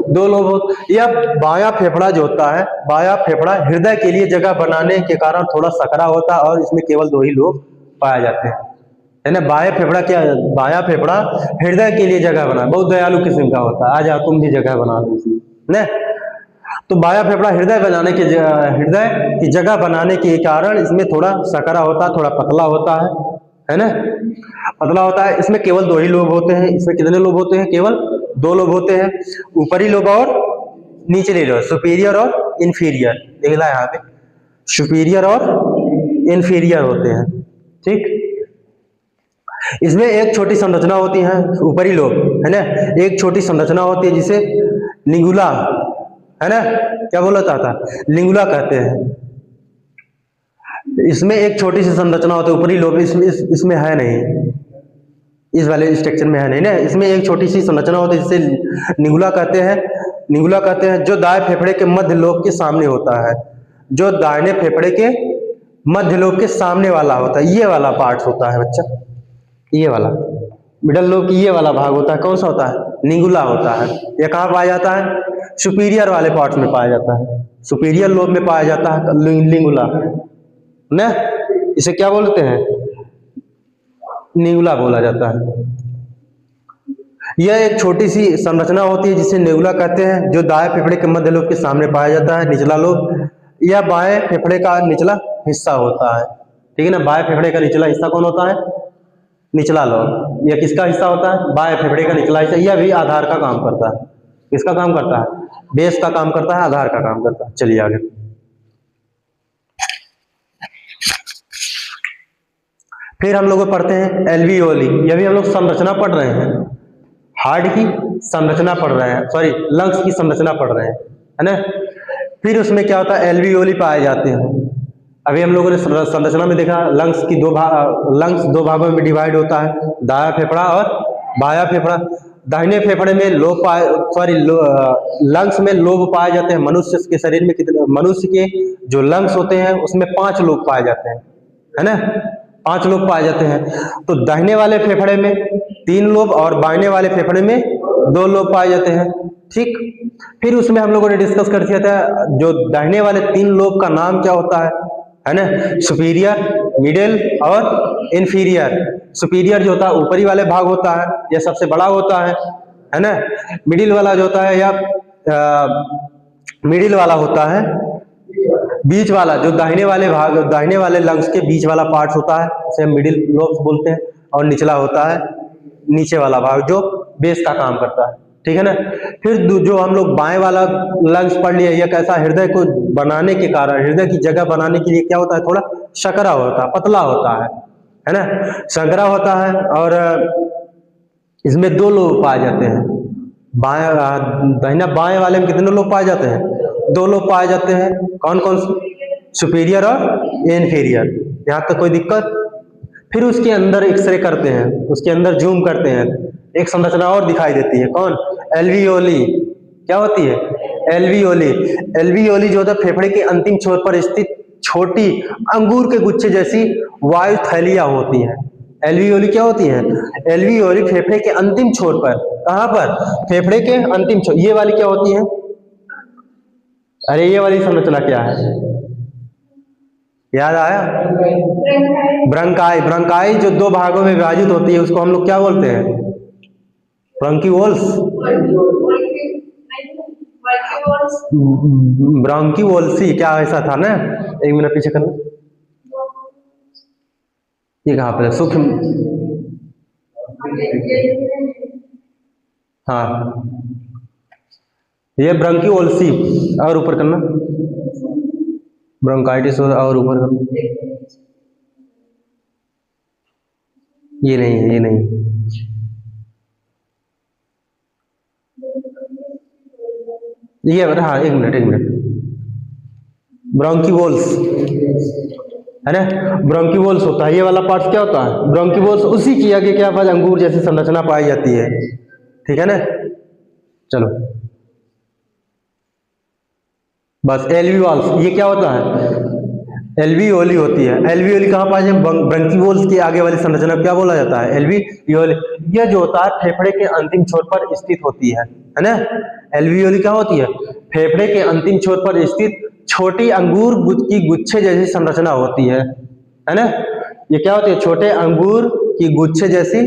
S1: दो लोब होते। यह बायां फेफड़ा जो होता है, बायां फेफड़ा हृदय के लिए जगह बनाने के कारण थोड़ा सकरा होता है और इसमें केवल दो ही लोब पाए जाते हैं, है ना। बायां फेफड़ा क्या? बायां फेफड़ा हृदय के लिए जगह बना, बहुत दयालु किस्म का होता है। आ जाओ तुम भी जगह बना लो इसमें ना। तो बायां फेफड़ा हृदय की जगह बनाने के कारण इसमें थोड़ा सकरा होता है, थोड़ा पतला होता है ना, पतला होता है। इसमें केवल दो ही लोब होते हैं। इसमें कितने लोब होते हैं? केवल दो लोब होते हैं, ऊपरी लोब और निचले लोब, सुपीरियर और इंफीरियर। देख ला यहाँ पे, सुपीरियर और इंफीरियर होते हैं। ठीक, इसमें एक छोटी संरचना होती है, ऊपरी लोब है ना, एक छोटी संरचना होती है जिसे लिंगुला है ना, क्या बोला जाता है? लिंगुला कहते हैं। इसमें एक छोटी सी संरचना होती है, ऊपरी लोब इसमें है नहीं, इस वाले स्ट्रक्चर में है नहीं ना। इसमें एक छोटी सी संरचना होती है जिसे निगुला कहते हैं। निगुला कहते हैं, जो दाएं फेफड़े के मध्य लोब के सामने होता है, जो दाहिने फेफड़े के मध्य लोब के सामने वाला होता है। ये वाला पार्ट होता है बच्चा, ये वाला मिडल लोब की ये वाला भाग होता है। कौन सा होता है? निगुला होता है। ये कहाँ पाया जाता है? सुपीरियर वाले पार्ट्स में पाया जाता है, सुपीरियर लोब में पाया जाता है लिंगुला ना। इसे क्या बोलते हैं? निगुला बोला जाता है। यह एक छोटी सी संरचना होती है जिसे निगुला कहते हैं, जो दाएं फेफड़े के मध्य लोब के सामने पाया जाता है। निचला लोब यह बाएं फेफड़े का निचला हिस्सा होता है। ठीक है ना, बाएं फेफड़े का निचला हिस्सा कौन होता है? निचला लोब। यह किसका हिस्सा होता है? बाएं फेफड़े का निचला हिस्सा। यह भी आधार का काम करता है। किसका काम करता है? बेस का काम करता है, आधार का काम करता है। चलिए आगे, फिर हम लोग पढ़ते हैं एल्वियोली। यह भी हम लोग संरचना पढ़ रहे हैं, हार्ट की संरचना पढ़ रहे हैं, सॉरी लंग्स की संरचना पढ़ रहे हैं, है ना। फिर उसमें क्या होता है? एल्वियोली पाए जाते हैं। अभी हम लोगों ने संरचना में देखा, लंग्स दो भागों में डिवाइड होता है, दायां फेफड़ा और बायां फेफड़ा। दाहिने फेफड़े में लंग्स में लोब पाए जाते हैं। मनुष्य के शरीर में मनुष्य के जो लंग्स होते हैं उसमें 5 लोब पाए जाते हैं, है ना, 5 लोब पाए जाते हैं। तो दाहिने वाले फेफड़े में 3 लोब और बाएं वाले फेफड़े में 2 लोब पाए जाते हैं। ठीक। फिर उसमें हम लोगों ने डिस्कस कर दिया था जो दाहिने वाले 3 लोब का नाम क्या होता है ना, सुपीरियर, मिडिल और इंफीरियर। सुपीरियर जो होता है ऊपरी वाले भाग होता है, यह सबसे बड़ा होता है ना। मिडिल वाला जो होता है या मिडिल वाला होता है, बीच वाला जो दाहिने वाले लंग्स के बीच वाला पार्ट होता है उसे हम मिडिल लोब्स बोलते हैं, और निचला होता है नीचे वाला भाग जो बेस का काम करता है, ठीक है ना। फिर जो हम लोग बाएं वाला लंग्स पढ़ लिए, यह कैसा, हृदय को बनाने के कारण, हृदय की जगह बनाने के लिए क्या होता है, थोड़ा शकरा होता है, पतला होता है ना, संकरा होता है। और इसमें 2 लोब पाए जाते हैं, दाहिना बाएं वाले में कितने लोब पाए जाते हैं, 2 लोब पाए जाते हैं। कौन कौन से, सुपीरियर और इन्फीरियर। यहाँ तक कोई दिक्कत? फिर उसके अंदर एक्सरे करते हैं, उसके अंदर जूम करते हैं, एक संरचना और दिखाई देती है, कौन, एल्वियोली। क्या होती है, एल्वियोली। एल्वियोली जो होता है फेफड़े के अंतिम छोर पर स्थित छोटी अंगूर के गुच्छे जैसी वायु थैलियां होती है। एल्वियोली क्या होती है, एल्वियोली फेफड़े के अंतिम छोर पर, कहां पर, फेफड़े के अंतिम छोर। ये वाली क्या होती है, अरे ये वाली संरचना क्या है, याद आया, ब्रंकाई। ब्रंकाई जो 2 भागों में विभाजित होती है उसको हम लोग क्या बोलते हैं, ब्रोंकीवोल्स। ब्रोंकीवोल्सी, क्या ऐसा था ना, 1 मिनट पीछे करना, ये कहां पर है, सूक्ष्म, हाँ ये ब्रोंकीवोल्सी, और ऊपर करना, ब्रोंकाइटिस और ऊपर करना, ये नहीं है, ये नहीं, ये हाँ 1 मिनट, ब्रोंकीवोल्स है ना, ब्रोंकीवोल्स होता है, ये वाला पार्ट क्या होता है, ब्रोंकीवोल्स। उसी की आगे क्या पास अंगूर जैसी संरचना पाई जाती है, ठीक है ना। चलो बस, एल्वियोल्स, ये क्या होता है, एल्वियोली होती है। एल्वियोली कहाँ पाई जाए, ब्रोंकीवोल्स की आगे वाली संरचना क्या बोला जाता है, एल्वियोली। यह जो होता है फेफड़े के अंतिम छोर पर स्थित होती है ना। एल्वियोली क्या होती है, फेफड़े के अंतिम छोर पर स्थित छोटी अंगूर की गुच्छे जैसी संरचना होती है ना। ये क्या होती है, छोटे अंगूर की गुच्छे जैसी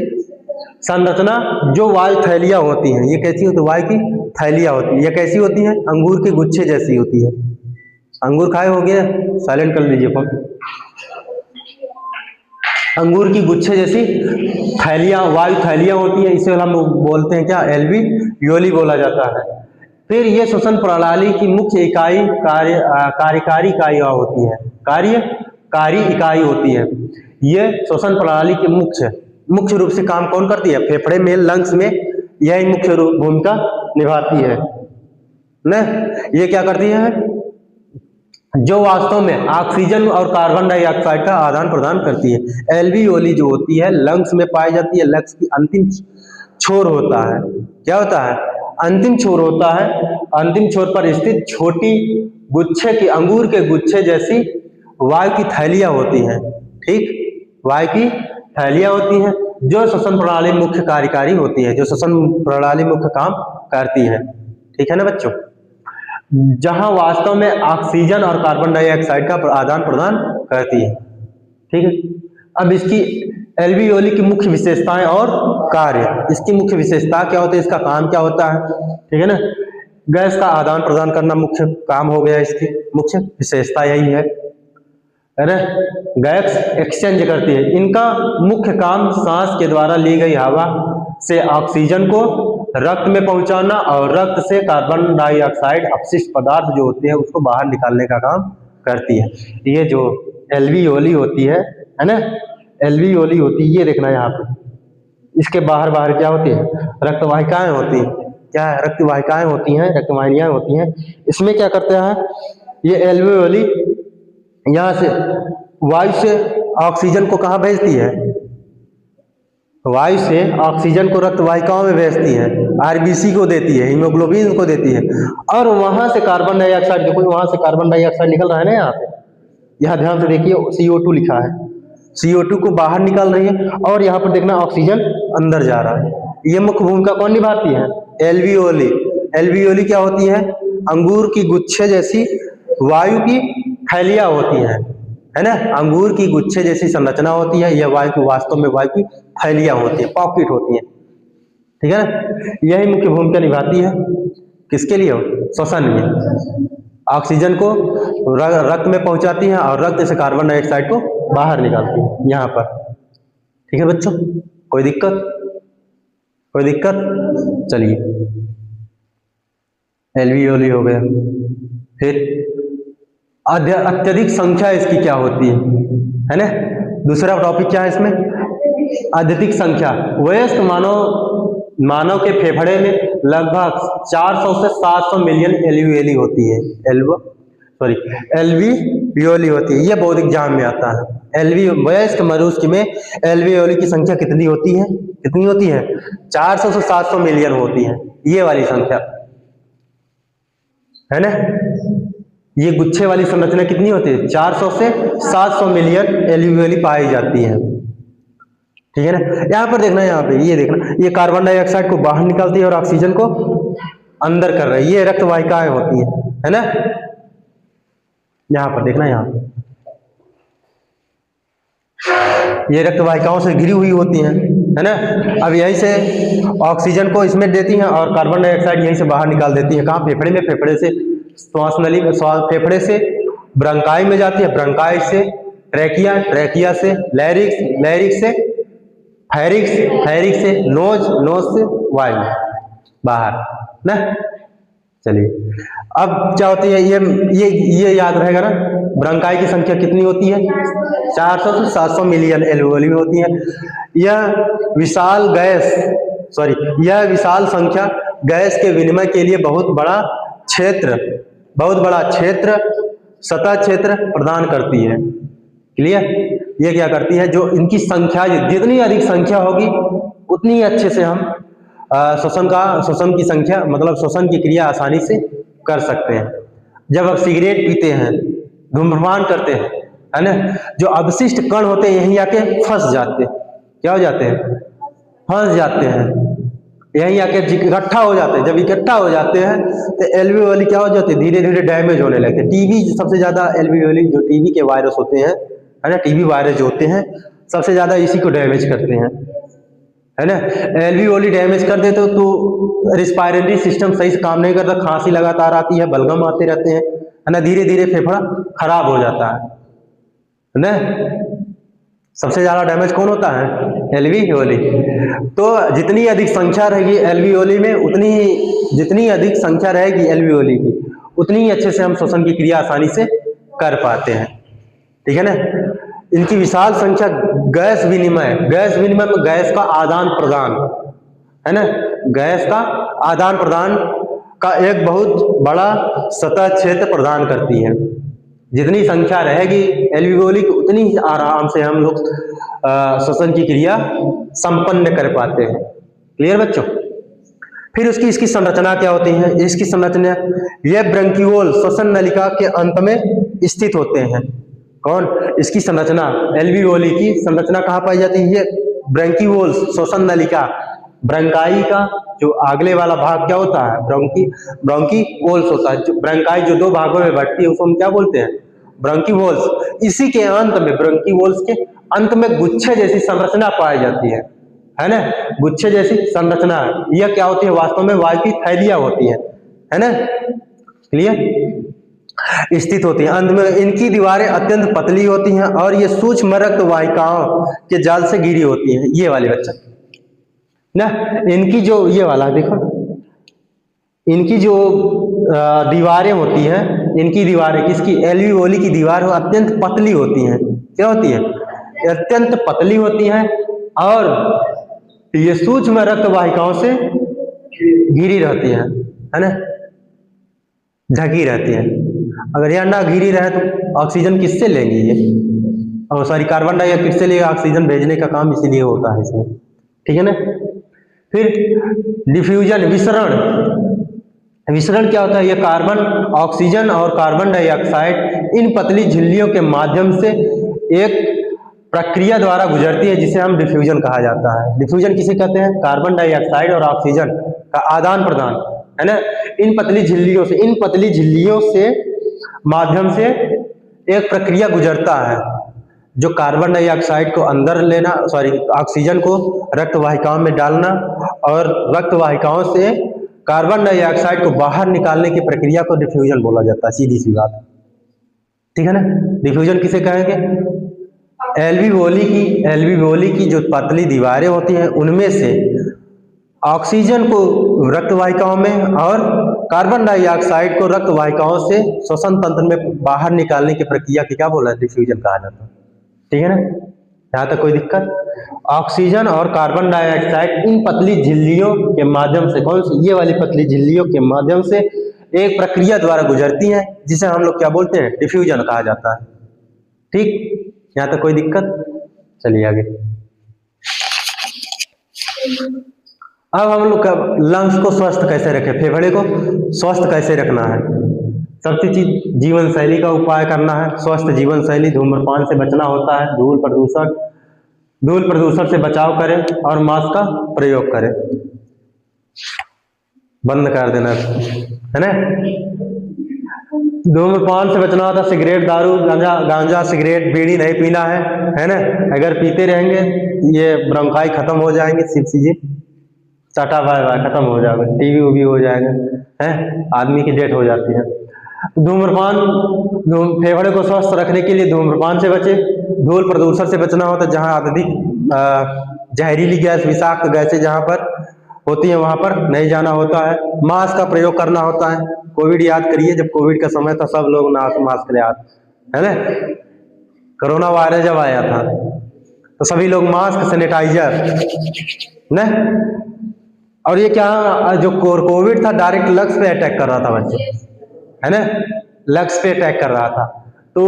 S1: संरचना जो वायु थैलियां होती हैं। ये कैसी होती है, वायु की थैलियां होती है। ये कैसी होती है, अंगूर के गुच्छे जैसी होती है। अंगूर खाए हो गया, साइलेंट कर लीजिए फोन। अंगूर की गुच्छे जैसी थैलियां, वायु थैलियां होती है, इसे हम बोलते हैं क्या, एल्वियोली बोला जाता है। फिर ये श्वसन प्रणाली की मुख्य इकाई कार्यकारी इकाई होती है, कार्यकारी इकाई होती है। ये श्वसन प्रणाली की मुख्य रूप से काम कौन करती है, फेफड़े में, लंग्स में यही मुख्य भूमिका निभाती है ना। ये क्या करती है, जो वास्तव में ऑक्सीजन और कार्बन डाइऑक्साइड का आदान प्रदान करती है। एल्वियोली जो होती है लंग्स में पाई जाती है, लंग्स की अंतिम छोर होता है, क्या होता है, अंतिम छोर होता है। अंतिम छोर पर स्थित छोटी गुच्छे की, अंगूर के गुच्छे जैसी वायु की थैलियां होती हैं, ठीक, वायु की थैलियां होती हैं जो श्वसन प्रणाली मुख्य कार्यकारी होती है, जो श्वसन प्रणाली मुख्य काम करती है, ठीक है ना बच्चों। जहां वास्तव में ऑक्सीजन और कार्बन डाइऑक्साइड का आदान प्रदान करती है, ठीक है। अब इसकी एल्वियोली की मुख्य विशेषताएं और कार्य। इसकी मुख्य विशेषता क्या होती है, इसका काम क्या होता है, ठीक है ना। गैस का आदान प्रदान करना मुख्य काम हो गया, इसकी मुख्य विशेषता यही है ना, गैस एक्सचेंज करती है। इनका मुख्य काम सांस के द्वारा ली गई हवा से ऑक्सीजन को रक्त में पहुंचाना और रक्त से कार्बन डाइऑक्साइड अपशिष्ट पदार्थ जो होते हैं उसको बाहर निकालने का काम करती है। ये जो एल्वियोली होती है ना, एल्वियोली होती है, ये देखना यहाँ पे, इसके बाहर क्या होती है, रक्तवाहिकाएं होती हैं, क्या है, रक्तवाहिकाएं होती हैं, रक्तवाहिनियां होती हैं। इसमें क्या करते हैं, ये एल्वियोली यहाँ से वायु से ऑक्सीजन को कहाँ भेजती है, वायु से ऑक्सीजन को रक्त वाहिकाओं में भेजती है, आरबीसी को देती है, हीमोग्लोबिन को देती है, और वहां से कार्बन डाइऑक्साइड, देखो वहां से कार्बन डाइऑक्साइड निकल रहा है ना, यहाँ पे, यहाँ ध्यान से देखिए CO2 लिखा है, CO2 को बाहर निकाल रही है, और यहाँ पर देखना ऑक्सीजन अंदर जा रहा है। ये मुख्य भूमिका कौन निभाती है, एल्वियोली, एल्वियोली क्या होती है? अंगूर की गुच्छे जैसी वायु की थैलियां होती हैं, है ना। अंगूर की गुच्छे जैसी संरचना होती है, यह वायु की वास्तव में वायु की थैलियां होती है, पॉकेट होती है, ठीक है ना। यही मुख्य भूमिका निभाती है किसके लिए? श्वसन में। ऑक्सीजन को रक्त में पहुंचाती है और रक्त से कार्बन डाइऑक्साइड को बाहर निकालती है यहाँ पर, ठीक है बच्चों। कोई दिक्कत? कोई दिक्कत? चलिए, एल्वियोली हो गया। फिर अत्यधिक संख्या इसकी क्या होती है ना। दूसरा टॉपिक क्या है इसमें? अत्यधिक संख्या। वयस्क मानव के फेफड़े में लगभग 400 से 700 मिलियन एल्वियोली होती है। एल्वियोली होती है, यह बोर्ड एग्जाम में आता है। वयस्क मनुष्य में एल्वियोली की संख्या कितनी होती है? कितनी होती है? 400 से 700 मिलियन होती है, ये वाली संख्या, है ना। ये गुच्छे वाली संरचना कितनी होती है? 400 से 700 मिलियन एल्वियोली पाई जाती है, ठीक है ना। यहाँ पर देखना, यहाँ पे ये देखना, ये कार्बन डाइऑक्साइड को बाहर निकालती है और ऑक्सीजन को अंदर कर रही है, ये रक्त वाहिकाएं होती है ना। यहाँ पर देखना, यहाँ ये रक्त वाहिकाओं से घिरी हुई होती हैं, है ना। अब यहीं से ऑक्सीजन को इसमें देती हैं और कार्बन डाइऑक्साइड यहीं से बाहर निकाल देती है। कहाँ? फेफड़े में। फेफड़े से श्वास नली में, फेफड़े से ब्रंकाई में जाती है, ब्रंकाई से ट्रैकिया, ट्रैकिया से लैरिक्स, लैरिक्स से फैरिक्स, फैरिक्स से नोज, नोज से वायु बाहर ना। चलिए, अब क्या होती है? ये याद रहेगा ना, ब्रंकाई की संख्या कितनी होती है? 400 से 700 मिलियन एल्वियोली होती है। यह विशाल संख्या गैस के विनिमय के लिए बहुत बड़ा क्षेत्र सतह क्षेत्र प्रदान करती है। क्लियर? ये क्या करती है? जो इनकी संख्या, जितनी अधिक संख्या होगी उतनी अच्छे से हम श्वसन की संख्या, मतलब श्वसन की क्रिया आसानी से कर सकते हैं। जब आप सिगरेट पीते हैं, धूम्रपान करते हैं, है ना, जो अवशिष्ट कण होते हैं यहीं आके फंस जाते हैं। क्या हो जाते हैं? फंस जाते हैं, यहीं आके इकट्ठा हो जाते हैं। जब इकट्ठा हो जाते हैं तो एल्वियोली क्या हो जाती है? धीरे धीरे डैमेज होने लगते हैं। टीबी सबसे ज्यादा एल्वियोली, जो टीबी के वायरस होते हैं, है ना, टीबी वायरस जो होते हैं सबसे ज्यादा इसी को डैमेज करते हैं, है ना। एल्वियोली डैमेज कर देते तो रिस्पायरेटरी सिस्टम सही से काम नहीं करता, खांसी लगातार आती है, बलगम आते रहते हैं, है ना, धीरे धीरे फेफड़ा खराब हो जाता है ना। सबसे ज्यादा डैमेज कौन होता है? एल्वियोली। तो जितनी अधिक संख्या रहेगी एल्वियोली में, जितनी अधिक संख्या रहेगी एल्वियोली की, उतनी ही अच्छे से हम श्वसन की क्रिया आसानी से कर पाते हैं, ठीक है ना। इनकी विशाल संख्या गैस विनिमय में गैस का आदान प्रदान, है ना, गैस का आदान प्रदान का एक बहुत बड़ा सतह क्षेत्र प्रदान करती है। जितनी संख्या रहेगी एल्वियोली की, उतनी आराम से हम लोग श्वसन की क्रिया संपन्न कर पाते हैं। क्लियर बच्चों? फिर इसकी संरचना क्या होती है? इसकी संरचना, यह ब्रंकियोल श्वसन नलिका के अंत में स्थित होते हैं। कौन? इसकी संरचना, एल्वियोली की संरचना कहाँ पाई जाती है? ब्रंकियोल श्वसन नलिका, ब्रंकाई का जो आगले वाला भाग क्या होता है? ब्रोंकीओल्स होता है। जो ब्रंकाई जो दो भागों में बढ़ती है उसको हम क्या बोलते हैं? ब्रोंकीओल्स। इसी के अंत में, ब्रोंकीओल्स के अंत में गुच्छे जैसी संरचना पाई जाती है ना, गुच्छे जैसी संरचना। यह क्या होती है? वास्तव में वायु की थैलियां होती है ना। क्लियर? स्थित होती है अंत में। इनकी दीवारें अत्यंत पतली होती हैं और ये सूक्ष्म रक्त वाहिकाओं के जाल से घिरी होती हैं। ये वाले बच्चा ना, इनकी जो ये वाला देखो, इनकी जो दीवारें होती हैं, इनकी दीवारें, किसकी? एल्वियोली की दीवार अत्यंत पतली होती हैं। क्या होती है? अत्यंत पतली होती हैं और ये सूक्ष्म रक्त वाहिकाओं से घिरी रहती हैं, है ना, ढकी रहती हैं। अगर यह ना घिरी रहे तो ऑक्सीजन किससे लेंगे ये? और सॉरी, कार्बन डाइऑक्साइड किससे लेगा? ऑक्सीजन भेजने का काम इसीलिए होता है इसमें, ठीक है ना। फिर डिफ्यूजन, विसरण क्या होता है? यह कार्बन, ऑक्सीजन और कार्बन डाइऑक्साइड इन पतली झिल्लियों के माध्यम से एक प्रक्रिया द्वारा गुजरती है जिसे हम डिफ्यूजन कहा जाता है। डिफ्यूजन किसे कहते हैं? कार्बन डाइऑक्साइड और ऑक्सीजन का आदान प्रदान, है ना। इन पतली झिल्लियों से माध्यम से एक प्रक्रिया गुजरता है, जो कार्बन डाइऑक्साइड को अंदर लेना, ऑक्सीजन को रक्त वाहिकाओं में डालना और रक्त वाहिकाओं से कार्बन डाइऑक्साइड को बाहर निकालने की प्रक्रिया को डिफ्यूजन बोला जाता है। सीधी सी बात, ठीक है ना। डिफ्यूजन किसे कहेंगे? एल्वियोली की जो पतली दीवारें होती हैं उनमें से ऑक्सीजन को रक्त वाहिकाओं में और कार्बन डाइऑक्साइड को रक्त वाहिकाओं से श्वसन तंत्र में बाहर निकालने की प्रक्रिया की क्या बोला है? डिफ्यूजन कहा जाता है, ठीक है ना। यहाँ तक कोई दिक्कत? ऑक्सीजन और कार्बन डाइऑक्साइड इन पतली झिल्लियों के माध्यम से, कौन सी? ये वाली पतली झिल्लियों के माध्यम से एक प्रक्रिया द्वारा गुजरती हैं, जिसे हम लोग क्या बोलते हैं? डिफ्यूजन कहा जाता है, ठीक। यहाँ तक कोई दिक्कत? चलिए आगे। अब हम लोग लंग्स को स्वस्थ कैसे रखें, फेफड़े को स्वस्थ कैसे रखना है? सबसे चीज जीवन शैली का उपाय करना है। स्वस्थ जीवन शैली, धूम्रपान से बचना होता है, धूल प्रदूषण से बचाव करें और मास्क का प्रयोग करें। बंद कर देना है ना। धूम्रपान से बचना होता है, सिगरेट, दारू, गांजा, सिगरेट, बीड़ी नहीं पीना है ना। अगर पीते रहेंगे ये ब्रोंकाई खत्म हो जाएंगे, सीधे टाटा बाय बाय, खत्म हो जाएगा, टीवी उबी हो जाएगा, है आदमी की डेथ हो जाती है। धूम्रपान, फेफड़े को स्वस्थ रखने के लिए धूम्रपान से बचे। धूल प्रदूषण से बचना होता है, जहाँ अत्यधिक जहरीली गैस, विषाक्त गैसें जहाँ पर होती है वहां पर नहीं जाना होता है। मास्क का प्रयोग करना होता है। कोविड याद करिए, जब कोविड का समय था सब लोग मास्क ले आते, है ना। कोरोना वायरस जब आया था तो सभी लोग मास्क, सैनिटाइजर न। और ये क्या, जो कोविड था डायरेक्ट लंग्स पे अटैक कर रहा था बच्चे, है ना, लंग्स पे अटैक कर रहा था। तो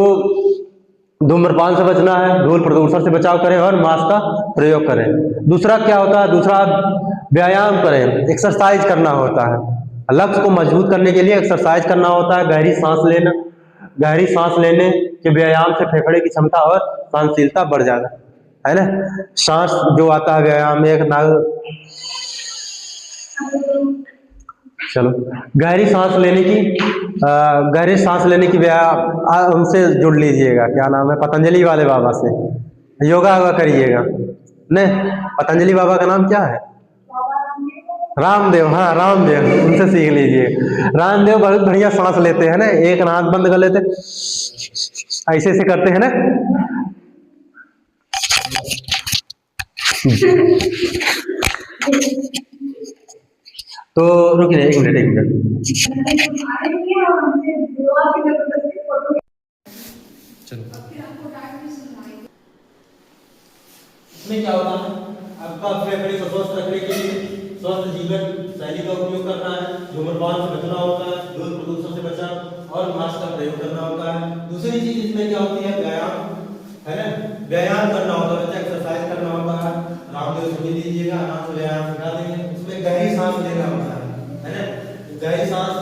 S1: धूम्रपान से बचना है, धूल प्रदूषण से बचाव करें और मास्क का प्रयोग करें। दूसरा क्या होता है? दूसरा व्यायाम करें, एक्सरसाइज करना होता है। लंग्स को मजबूत करने के लिए एक्सरसाइज करना होता है। गहरी सांस लेने के व्यायाम से फेफड़े की क्षमता और सहनशीलता बढ़ जाएगा, है ना। सांस जो आता है व्यायाम में, एक नाक, चलो गहरी सांस लेने की व्यायाम उनसे जुड़ लीजिएगा, क्या नाम है, पतंजलि वाले बाबा से योगा करिएगा। ने पतंजलि बाबा का नाम क्या है? रामदेव, हाँ रामदेव, उनसे सीख लीजिए। रामदेव बहुत बढ़िया सांस लेते हैं ना, एक आंख बंद कर लेते, ऐसे ऐसे करते हैं ना। तो रुकिए एक मिनट। इसमें क्या होता है? आपका फेफड़े को स्वस्थ रखने के लिए स्वस्थ जीवन शैली का उपयोग करना है, धूम्रपान से बचना होता है, धूल प्रदूषण से बचाव और मास्क का प्रयोग करना होता है। दूसरी चीज इसमें क्या होती है? व्यायाम, है ना। व्यायाम करना होता है, एक्सरसाइज करना होता है। रामदेव से मिल लीजिएगा, आराम से व्यायाम सिखा देंगे। उसमें गहरी सांस लेना होता है ना। गहरी सांस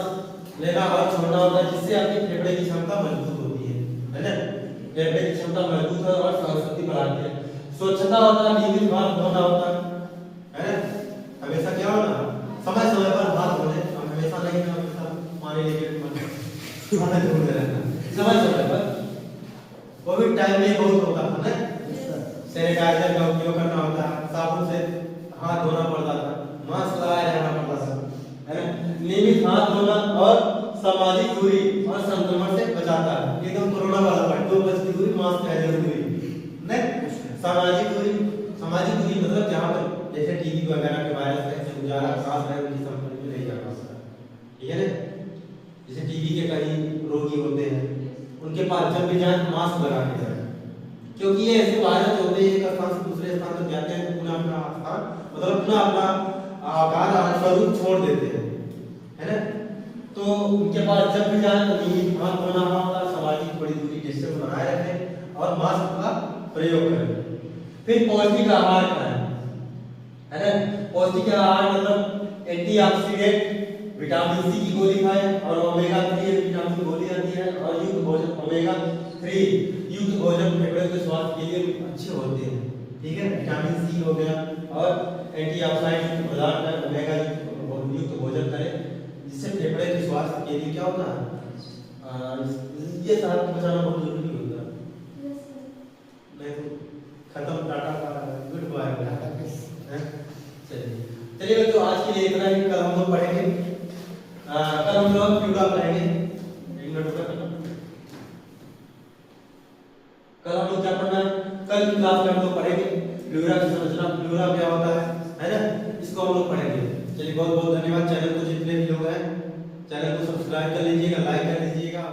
S1: लेना और छोड़ना होता है, जिससे आपकी फेफड़े की क्षमता मजबूत होती है ना। फेफड़े की क्षमता मजबूत है और सहनशक्ति बढ़ाती है। स्वच्छता होता है, नियमित हाथ धोना होता है ना। हमेशा क्या होना, समय समय पर हाथ धोने, हमेशा नहीं, हमेशा पानी लेके हाथ धोते रहना समय समय पर। कोविड टाइम में बहुत होता था ना, सैनिटाइजर का उपयोग करना होता है, साबुन से हाथ धोना पड़ता था, मास्क लगाए रहना पड़ता था, है ना। नियमित हाथ धोना और सामाजिक दूरी और संक्रमण से बचाता है। एकदम कोरोना वाला पार्ट, 2 गज की दूरी, मास्क है जरूरी नहीं। सामाजिक दूरी मतलब जहाँ पर जैसे टीबी वगैरह के वायरस है, से गुजारा सांस है, उनकी संपर्क में नहीं जाना सकता, ठीक है ना। जैसे टीबी के कई रोगी होते हैं, उनके पास जब भी जाए मास्क लगा के जाए, क्योंकि ये ऐसे वायरस होते हैं एक स्थान से दूसरे स्थान तक जाते हैं, पुनः अपना स्थान मतलब पुनः अपना आकार स्वरूप छोड़ देते हैं, है ना। तो उनके पास जब भी जाए तो नियमित हाथ धोना होता, सामाजिक थोड़ी दूरी डिस्टेंस बनाए रखें और मास्क का प्रयोग करें। फिर पौष्टिक आहार खाएं, है ना। पौष्टिक आहार मतलब एंटीऑक्सीडेंट, विटामिन सी की गोली खाएं और ओमेगा 3 विटामिन की गोली आती है और युक्त भोजन, ओमेगा 3 युक्त भोजन फेफड़े के स्वास्थ्य के लिए अच्छे होते हैं, ठीक है। विटामिन सी हो गया और एंटीऑक्सीडेंट पदार्थ ओमेगा युक्त भोजन करें जिससे फेफड़े के स्वास्थ्य के लिए क्या होता है, ये साथ बचाना बहुत जरूरी होता है। नहीं तो खत्म, टाटा का गुड बाय। चलिए चलिए बच्चों, आज के लिए इतना ही। कल हम लोग पढ़ेंगे, कल हम लोग प्लूरा पढ़ेंगे। एक मिनट रुको, कल हम लोग क्या पढ़ना है, कल की क्लास में हम लोग पढ़ेंगे प्लूरा की संरचना, प्लूरा क्या होता है ना, इसको हम लोग पढ़ेंगे। चलिए बहुत बहुत धन्यवाद। चैनल को जितने भी लोग हैं चैनल को सब्सक्राइब कर लीजिएगा, लाइक कर लीजिएगा।